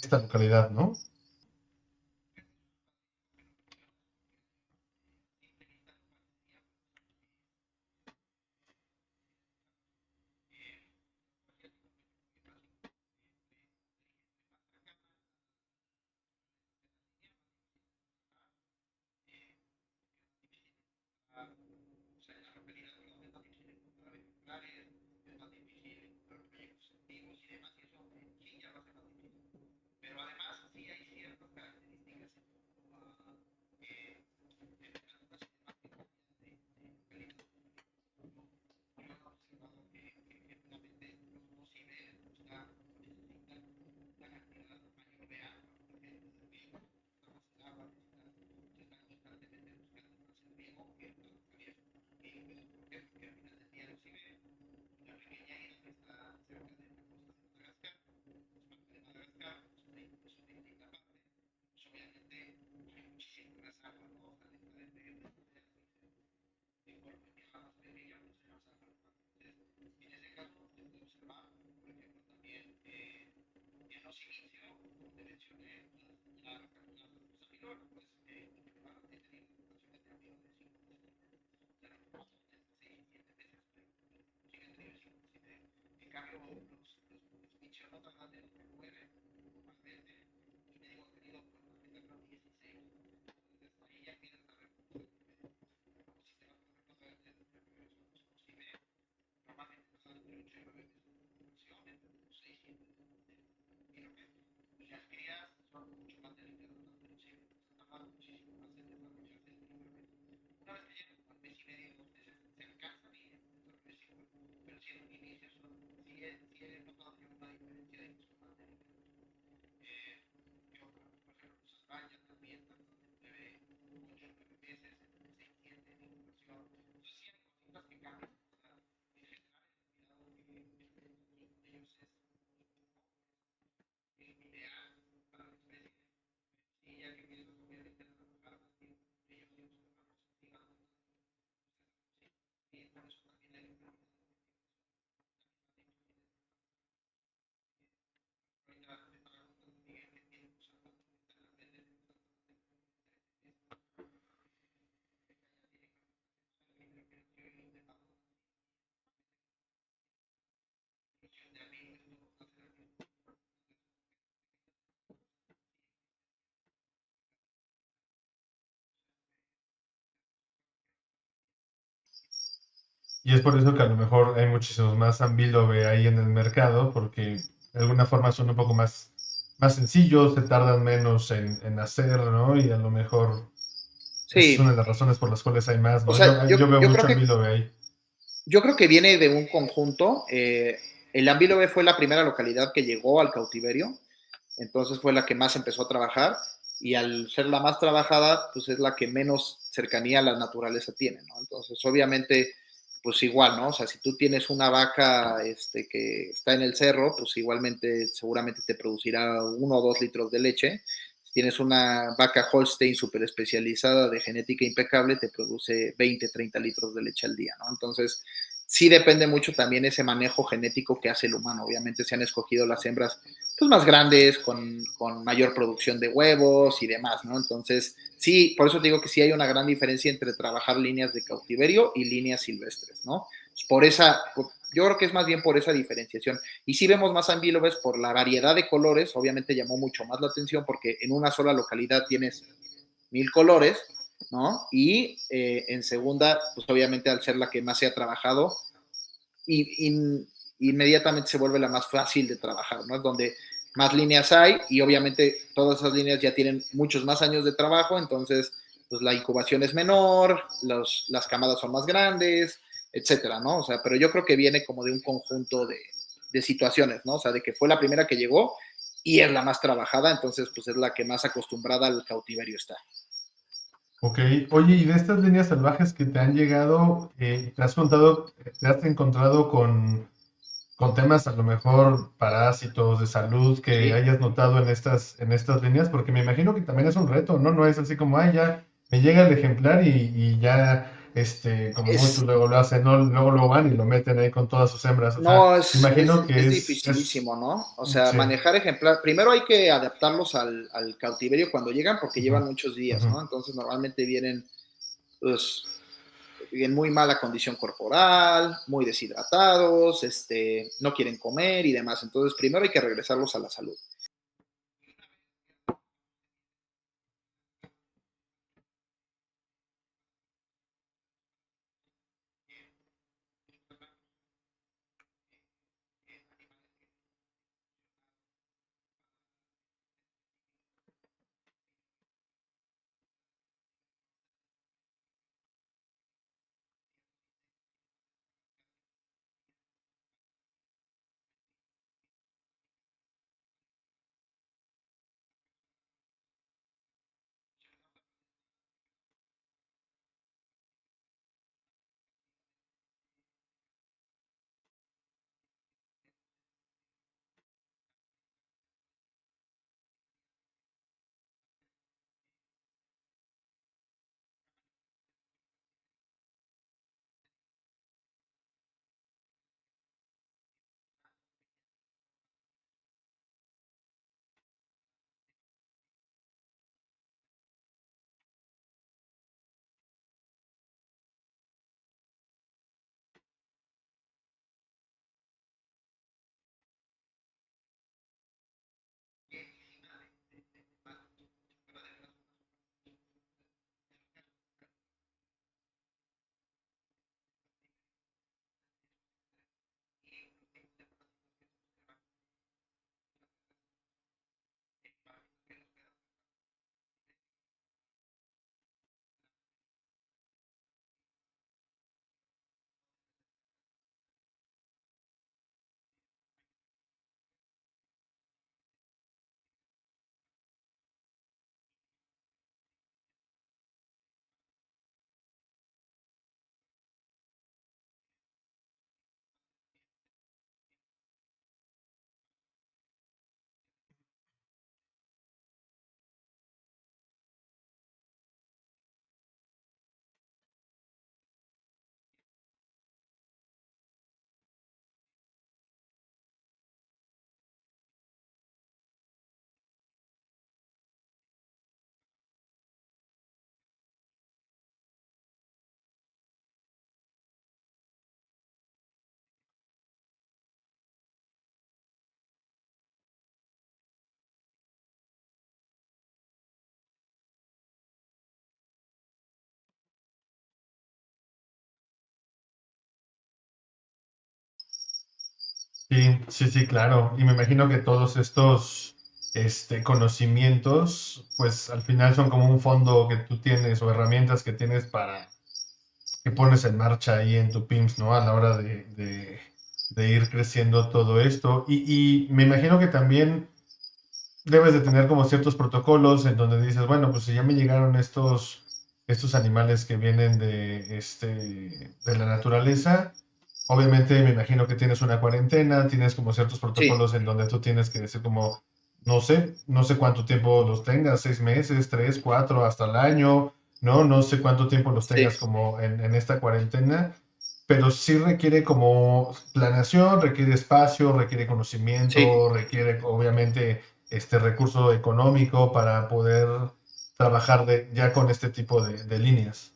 Speaker 1: esta localidad, ¿no? Y es por eso que a lo mejor hay muchísimos más Ambilobe ahí en el mercado, porque de alguna forma son un poco más sencillos, se tardan menos en hacer, ¿no? Y a lo mejor esa es
Speaker 2: Sí,
Speaker 1: una de las razones por las cuales hay más,
Speaker 2: o
Speaker 1: ¿no?
Speaker 2: sea,
Speaker 1: Yo veo mucho Ambilobe ahí.
Speaker 2: yo creo que viene de un conjunto. El Ambilobe fue la primera localidad que llegó al cautiverio, entonces fue la que más empezó a trabajar y al ser la más trabajada, pues es la que menos cercanía a la naturaleza tiene, ¿no? Entonces, obviamente, pues igual, ¿no? O sea, si tú tienes una vaca que está en el cerro, pues igualmente seguramente te producirá 1 o 2 litros de leche. Si tienes una vaca Holstein súper especializada de genética impecable, te produce 20, 30 litros de leche al día, ¿no? Entonces, sí depende mucho también ese manejo genético que hace el humano. Obviamente se han escogido las hembras pues, más grandes, con mayor producción de huevos y demás, ¿no? Entonces, sí, por eso te digo que sí hay una gran diferencia entre trabajar líneas de cautiverio y líneas silvestres, ¿no? Yo creo que es más bien por esa diferenciación. Y sí vemos más anbílobes por la variedad de colores, obviamente llamó mucho más la atención porque en una sola localidad tienes 1000 colores, ¿no? Y en segunda, pues obviamente al ser la que más se ha trabajado, y, inmediatamente se vuelve la más fácil de trabajar, ¿no? Es donde más líneas hay y obviamente todas esas líneas ya tienen muchos más años de trabajo, entonces pues la incubación es menor, las camadas son más grandes, etcétera, ¿no? O sea, pero yo creo que viene como de un conjunto de situaciones, ¿no? O sea, de que fue la primera que llegó y es la más trabajada, entonces pues es la que más acostumbrada al cautiverio está.
Speaker 1: Ok, oye, y de estas líneas salvajes que te han llegado, ¿te has contado, te has encontrado con temas a lo mejor parásitos de salud que
Speaker 2: Sí,
Speaker 1: hayas notado en estas líneas? Porque me imagino que también es un reto, ¿no? No es así como, ay, ya me llega el ejemplar y ya, como muchos
Speaker 2: es,
Speaker 1: luego lo hacen, ¿no? Luego lo van y lo meten ahí con todas sus hembras. O sea,
Speaker 2: no,
Speaker 1: me imagino que
Speaker 2: es
Speaker 1: es,
Speaker 2: dificilísimo, ¿no? O sea,
Speaker 1: sí.
Speaker 2: manejar ejemplar, primero hay que adaptarlos al cautiverio cuando llegan porque
Speaker 1: Ujú,
Speaker 2: llevan muchos días,
Speaker 1: ujú.
Speaker 2: ¿no? Entonces normalmente vienen pues, en muy mala condición corporal, muy deshidratados, no quieren comer y demás. Entonces, primero hay que regresarlos a la salud.
Speaker 1: Sí, sí, sí, claro. Y me imagino que todos estos conocimientos, pues al final son como un fondo que tú tienes o herramientas que tienes para que pones en marcha ahí en tu PIMS, ¿no? A la hora de ir creciendo todo esto. Y me imagino que también debes de tener como ciertos protocolos en donde dices, bueno, pues si ya me llegaron estos animales que vienen de la naturaleza, obviamente me imagino que tienes una cuarentena, tienes como ciertos
Speaker 2: Sí,
Speaker 1: protocolos en donde tú tienes que decir como, no sé cuánto tiempo los tengas, 6 meses, tres, cuatro, hasta el año, ¿no? No sé cuánto tiempo los
Speaker 2: sí,
Speaker 1: tengas como en esta cuarentena, pero sí requiere como planeación, requiere espacio, requiere
Speaker 2: sí.
Speaker 1: conocimiento, requiere obviamente este recurso económico para poder trabajar ya con este tipo de líneas.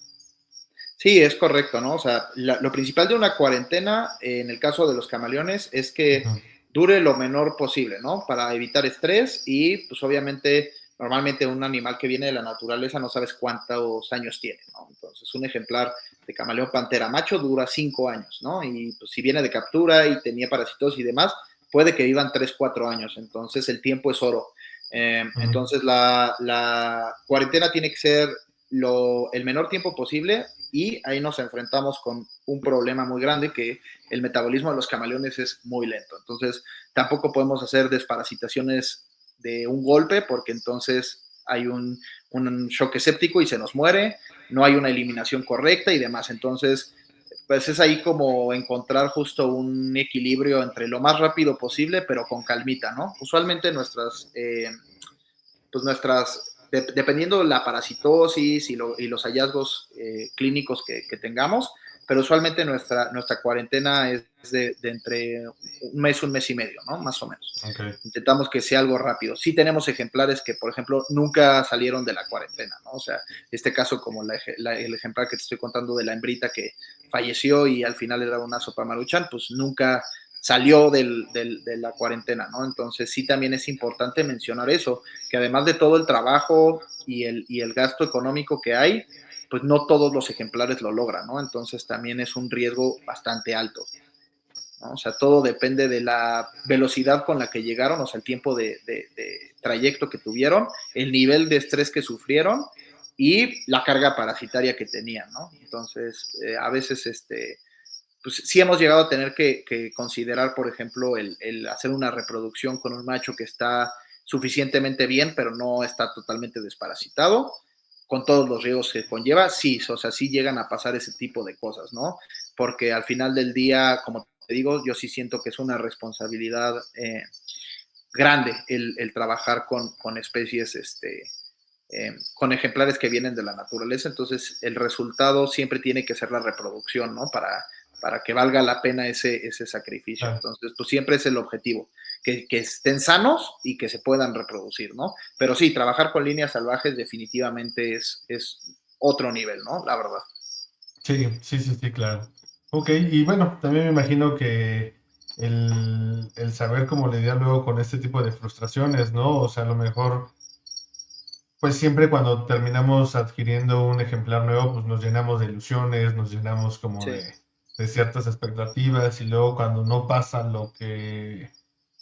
Speaker 2: Sí, es correcto, ¿no? O sea, lo principal de una cuarentena, en el caso de los camaleones, es que
Speaker 1: Ujú.
Speaker 2: dure lo menor posible, ¿no? Para evitar estrés y, pues, obviamente, normalmente un animal que viene de la naturaleza no sabes cuántos años tiene, ¿no? Entonces, un ejemplar de camaleón pantera macho dura 5 años, ¿no? Y pues, si viene de captura y tenía parasitosis y demás, puede que vivan 3, 4 años. Entonces, el tiempo es oro.
Speaker 1: Ujú.
Speaker 2: Entonces, la cuarentena tiene que ser el menor tiempo posible y ahí nos enfrentamos con un problema muy grande que el metabolismo de los camaleones es muy lento. Entonces, tampoco podemos hacer desparasitaciones de un golpe, porque entonces hay un shock séptico y se nos muere, no hay una eliminación correcta y demás. Entonces, pues es ahí como encontrar justo un equilibrio entre lo más rápido posible, pero con calmita, ¿no? Usualmente dependiendo de la parasitosis y los hallazgos clínicos que tengamos, pero usualmente nuestra cuarentena es de entre un mes y medio, ¿no? Más o menos.
Speaker 1: Ok.
Speaker 2: Intentamos que sea algo rápido. Sí tenemos ejemplares que, por ejemplo, nunca salieron de la cuarentena, ¿no? O sea, este caso como el ejemplar que te estoy contando de la hembrita que falleció y al final era una sopa maruchan, pues nunca salió de la cuarentena, ¿no? Entonces sí también es importante mencionar eso, que además de todo el trabajo y el gasto económico que hay, pues no todos los ejemplares lo logran, ¿no? Entonces también es un riesgo bastante alto, ¿no? O sea, todo depende de la velocidad con la que llegaron, o sea, el tiempo de trayecto que tuvieron, el nivel de estrés que sufrieron y la carga parasitaria que tenían, ¿no? Entonces, a veces, pues sí hemos llegado a tener que considerar, por ejemplo, el hacer una reproducción con un macho que está suficientemente bien, pero no está totalmente desparasitado, con todos los riesgos que conlleva, sí, o sea, sí llegan a pasar ese tipo de cosas, ¿no? Porque al final del día, como te digo, yo sí siento que es una responsabilidad grande el trabajar con especies, con ejemplares que vienen de la naturaleza, entonces el resultado siempre tiene que ser la reproducción, ¿no? Para que valga la pena ese sacrificio.
Speaker 1: Claro.
Speaker 2: Entonces, pues siempre es el objetivo, que estén sanos y que se puedan reproducir, ¿no? Pero sí, trabajar con líneas salvajes definitivamente es otro nivel, ¿no? La verdad.
Speaker 1: Sí, sí, sí, sí, claro. Ok, y bueno, también me imagino que el saber cómo lidiar luego con este tipo de frustraciones, ¿no? O sea, a lo mejor, pues siempre cuando terminamos adquiriendo un ejemplar nuevo, pues nos llenamos de ilusiones, nos llenamos como
Speaker 2: Sí.
Speaker 1: de ciertas expectativas y luego cuando no pasa lo que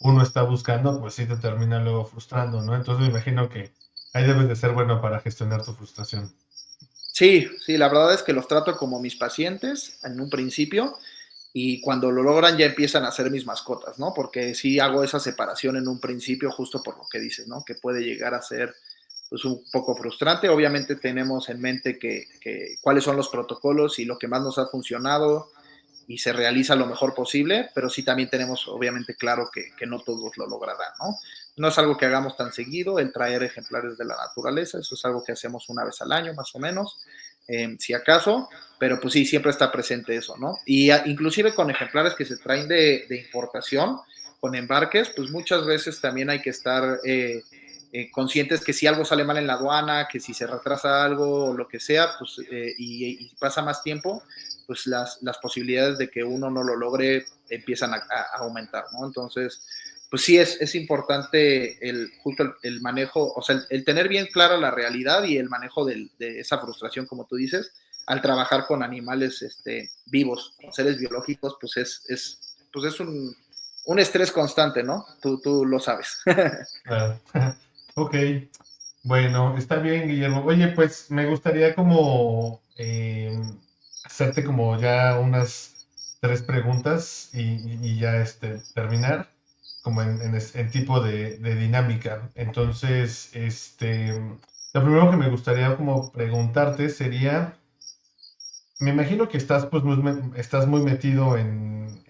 Speaker 1: uno está buscando, pues sí te termina luego frustrando, ¿no? Entonces me imagino que ahí debes de ser bueno para gestionar tu frustración.
Speaker 2: Sí, sí, la verdad es que los trato como mis pacientes en un principio y cuando lo logran ya empiezan a ser mis mascotas, ¿no? Porque sí hago esa separación en un principio justo por lo que dices, ¿no? Que puede llegar a ser pues un poco frustrante. Obviamente tenemos en mente que cuáles son los protocolos y lo que más nos ha funcionado y se realiza lo mejor posible, pero sí también tenemos obviamente claro que no todos lo lograrán, ¿no? No es algo que hagamos tan seguido, el traer ejemplares de la naturaleza, eso es algo que hacemos una vez al año más o menos, si acaso, pero pues sí, siempre está presente eso, ¿no? Y inclusive con ejemplares que se traen de importación, con embarques, pues muchas veces también hay que estar conscientes que si algo sale mal en la aduana, que si se retrasa algo o lo que sea, pues y pasa más tiempo, pues las posibilidades de que uno no lo logre empiezan a aumentar, ¿no? Entonces, pues sí es importante justo el manejo, o sea, el tener bien clara la realidad y el manejo de esa frustración, como tú dices, al trabajar con animales vivos, con seres biológicos, pues es un estrés constante, ¿no? Tú lo sabes.
Speaker 1: Claro. Ok, bueno, está bien, Guillermo. Oye, pues me gustaría como hacerte como ya unas tres preguntas y ya terminar como en tipo de dinámica. Entonces, lo primero que me gustaría como preguntarte sería, me imagino que estás pues estás muy metido en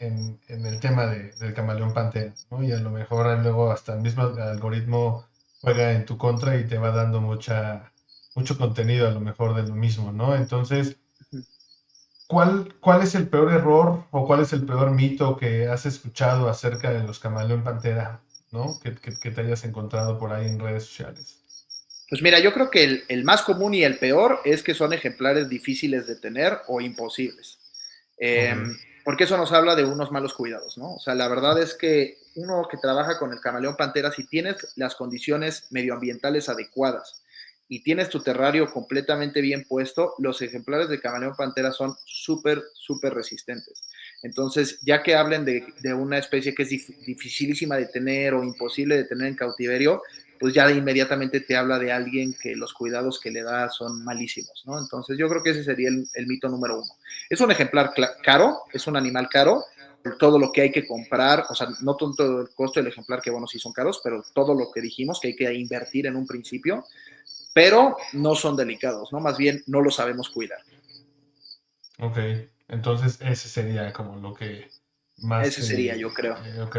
Speaker 1: el tema del camaleón pantera, ¿no? Y a lo mejor luego hasta el mismo algoritmo juega en tu contra y te va dando mucho contenido a lo mejor de lo mismo, ¿no? Entonces, ¿cuál es el peor error o cuál es el peor mito que has escuchado acerca de los camaleón pantera, ¿no? Que te hayas encontrado por ahí en redes sociales.
Speaker 2: Pues mira, yo creo que el más común y el peor es que son ejemplares difíciles de tener o imposibles.
Speaker 1: Ok,
Speaker 2: Eh, Porque eso nos habla de unos malos cuidados, ¿no? O sea, la verdad es que uno que trabaja con el camaleón pantera, si tienes las condiciones medioambientales adecuadas y tienes tu terrario completamente bien puesto, los ejemplares de camaleón pantera son súper, súper resistentes. Entonces, ya que hablen de una especie que es dificilísima de tener o imposible de tener en cautiverio, pues ya inmediatamente te habla de alguien que los cuidados que le da son malísimos, ¿no? Entonces, yo creo que ese sería el mito número uno. Es un ejemplar caro, es un animal caro, todo lo que hay que comprar, o sea, no tanto el costo del ejemplar, que bueno, sí son caros, pero todo lo que dijimos que hay que invertir en un principio, pero no son delicados, ¿no? Más bien no lo sabemos cuidar.
Speaker 1: Ok, entonces ese sería como lo que más
Speaker 2: Ese sería,
Speaker 1: te...
Speaker 2: yo creo.
Speaker 1: ok.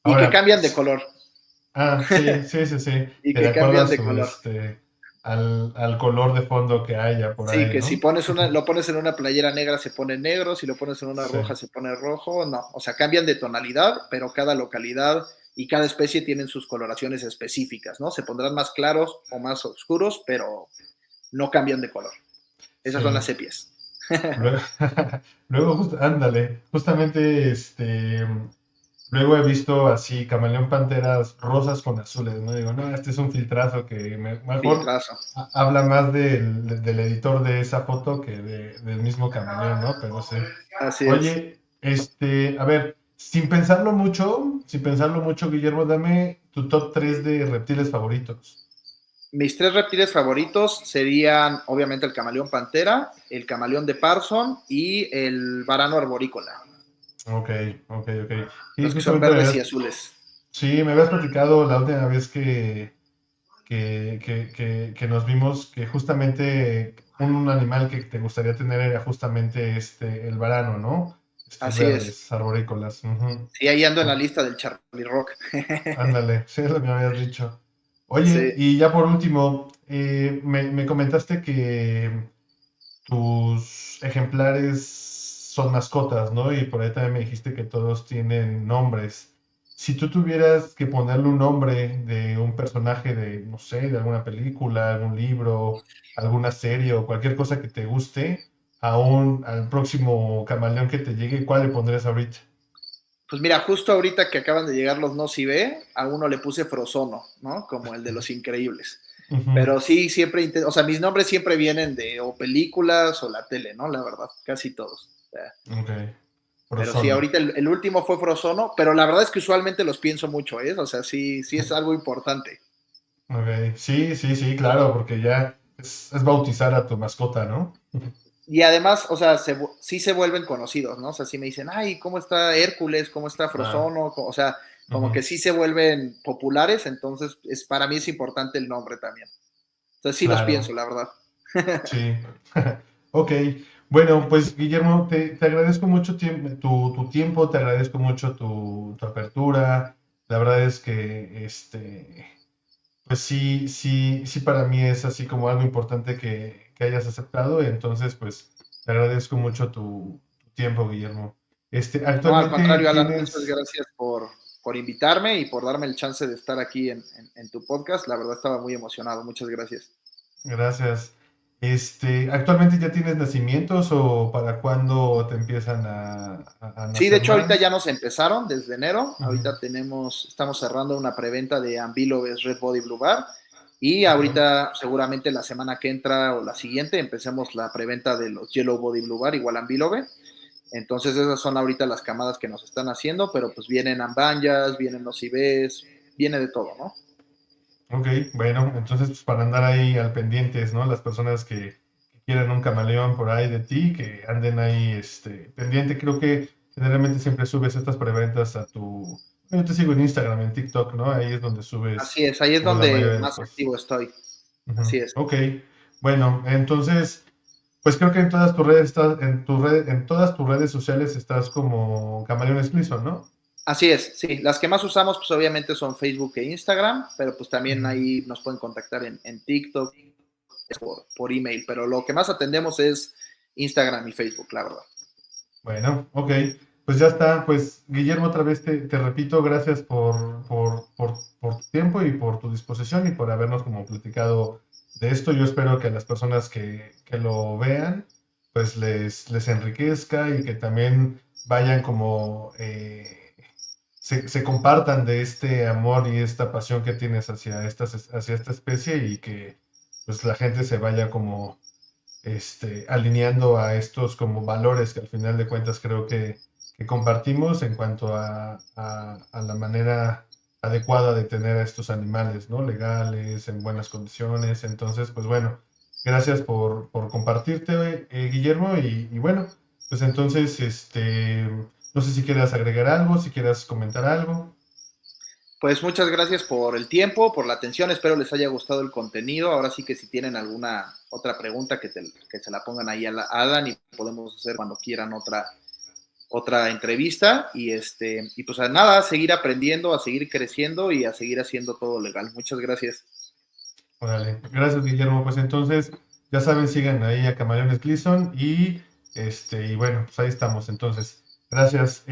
Speaker 2: Y que
Speaker 1: Ahora,
Speaker 2: cambian de color.
Speaker 1: sí, sí, sí, sí,
Speaker 2: Y
Speaker 1: que de
Speaker 2: que
Speaker 1: acuerdo a
Speaker 2: cambian de
Speaker 1: su,
Speaker 2: color.
Speaker 1: al color de fondo que haya por
Speaker 2: Sí,
Speaker 1: ahí,
Speaker 2: que si
Speaker 1: ¿no?
Speaker 2: pones lo pones en una playera negra se pone negro, si lo pones en una
Speaker 1: Sí,
Speaker 2: roja se pone rojo, no, o sea, cambian de tonalidad, pero cada localidad y cada especie tienen sus coloraciones específicas, ¿no? Se pondrán más claros o más oscuros, pero no cambian de color. Esas son las
Speaker 1: sí.
Speaker 2: sepias.
Speaker 1: Luego, ándale, justamente, luego he visto así camaleón panteras rosas con azules, ¿no? Digo, no, este es un filtrazo que mejor
Speaker 2: Filtrazo.
Speaker 1: habla más del editor de esa foto que del mismo camaleón, ¿no? Pero sí.
Speaker 2: Así es.
Speaker 1: Oye, a ver, sin pensarlo mucho, Guillermo, dame tu top 3 de reptiles favoritos.
Speaker 2: Mis tres reptiles favoritos serían, obviamente, el camaleón pantera, el camaleón de Parson y el varano arborícola.
Speaker 1: Ok, ok, ok. Sí,
Speaker 2: Los que son
Speaker 1: justamente
Speaker 2: verdes y azules.
Speaker 1: sí, me habías platicado la última vez que nos vimos que justamente un animal que te gustaría tener era justamente el varano, ¿no? Estos
Speaker 2: Así es.
Speaker 1: verdes, arborícolas. Ujú.
Speaker 2: Sí, ahí ando en la
Speaker 1: Oh,
Speaker 2: lista del Charlie Rock.
Speaker 1: ándale, sí es lo que me habías dicho. Oye,
Speaker 2: Sí,
Speaker 1: y ya por último, me comentaste que tus ejemplares son mascotas, ¿no? Y por ahí también me dijiste que todos tienen nombres. Si tú tuvieras que ponerle un nombre de un personaje de, no sé, de alguna película, algún libro, alguna serie o cualquier cosa que te guste, al próximo camaleón que te llegue, ¿cuál le pondrías ahorita?
Speaker 2: pues mira, justo ahorita que acaban de llegar los No Si Ve, a uno le puse Frozono, ¿no? Como el de Los Increíbles.
Speaker 1: Ujú.
Speaker 2: Pero sí, siempre, o sea, mis nombres siempre vienen de o películas o la tele, ¿no? La verdad, casi todos. O sea,
Speaker 1: Ok,
Speaker 2: pero sí,
Speaker 1: Frozono.
Speaker 2: ahorita el último fue Frozono, pero la verdad es que usualmente los pienso mucho, ¿eh? O sea, sí, sí es algo importante.
Speaker 1: Ok, sí, sí, sí, claro, porque ya es bautizar a tu mascota, ¿no?
Speaker 2: Y además, o sea, sí se vuelven conocidos, ¿no? O sea, sí me dicen, ay, ¿cómo está Hércules? ¿Cómo está
Speaker 1: Ah,
Speaker 2: Frozono? O sea, como que
Speaker 1: ujú,
Speaker 2: sí se vuelven populares, entonces para mí es importante el nombre también. Entonces sí los pienso,
Speaker 1: claro.
Speaker 2: la verdad.
Speaker 1: Sí, ok. Bueno, pues Guillermo, te agradezco mucho tu tiempo, te agradezco mucho tu apertura. La verdad es que, pues sí, sí, sí para mí es así como algo importante que hayas aceptado. Entonces, pues te agradezco mucho tu tiempo, Guillermo.
Speaker 2: No, al
Speaker 1: Actualmente
Speaker 2: contrario, Alan, muchas
Speaker 1: tienes,
Speaker 2: gracias por invitarme y por darme el chance de estar aquí en tu podcast. La verdad estaba muy emocionado. Muchas gracias.
Speaker 1: gracias. ¿Actualmente ya tienes nacimientos o para cuándo te empiezan a
Speaker 2: Sí, de
Speaker 1: nacer
Speaker 2: hecho ahorita ya
Speaker 1: más?
Speaker 2: nos empezaron desde enero.
Speaker 1: Ujú.
Speaker 2: Ahorita estamos cerrando una preventa de Ambilobes Red Body Blue Bar. Y
Speaker 1: Ok,
Speaker 2: ahorita seguramente la semana que entra o la siguiente empecemos la preventa de los Yellow Body Blue Bar, igual Ambilobe. Entonces esas son ahorita las camadas que nos están haciendo, pero pues vienen Ambanyas, vienen los Ibes, viene de todo, ¿no?
Speaker 1: ok, bueno, entonces pues para andar ahí al pendientes, ¿no? Las personas que quieran un camaleón por ahí de ti, que anden ahí pendiente, creo que generalmente siempre subes estas preventas a yo te sigo en Instagram, en TikTok, ¿no? Ahí es donde subes
Speaker 2: Así es, ahí es
Speaker 1: como la
Speaker 2: donde
Speaker 1: mayoría de las
Speaker 2: más
Speaker 1: cosas.
Speaker 2: activo estoy.
Speaker 1: Ujú.
Speaker 2: Así es.
Speaker 1: Ok, bueno, entonces, pues creo que en todas tus redes en todas tus redes sociales estás como Camaleón Explicit, ¿no?
Speaker 2: Así es, sí. Las que más usamos, pues obviamente son Facebook e Instagram, pero pues también
Speaker 1: Ujú.
Speaker 2: ahí nos pueden contactar en TikTok, por email, pero lo que más atendemos es Instagram y Facebook, la verdad.
Speaker 1: Bueno, ok, pues ya está. Pues Guillermo, otra vez te repito, gracias por tu tiempo y por tu disposición y por habernos como platicado de esto. Yo espero que a las personas que lo vean, pues les enriquezca y que también vayan como se compartan de este amor y esta pasión que tienes hacia esta especie y que pues la gente se vaya como alineando a estos como valores que al final de cuentas creo que compartimos en cuanto a la manera adecuada de tener a estos animales, ¿no? Legales, en buenas condiciones. Entonces, pues bueno, gracias por compartirte, Guillermo, y bueno, pues entonces, No sé si quieras agregar algo, si quieras comentar algo.
Speaker 2: Pues muchas gracias por el tiempo, por la atención. Espero les haya gustado el contenido. Ahora sí que si tienen alguna otra pregunta, que se la pongan ahí a Alan y podemos hacer cuando quieran otra entrevista. Y pues a nada, a seguir aprendiendo, a seguir creciendo y a seguir haciendo todo legal. Muchas gracias.
Speaker 1: Órale, gracias Guillermo. Pues entonces, ya saben, sigan ahí a Camaleones Gleason y bueno, pues ahí estamos. Entonces, gracias.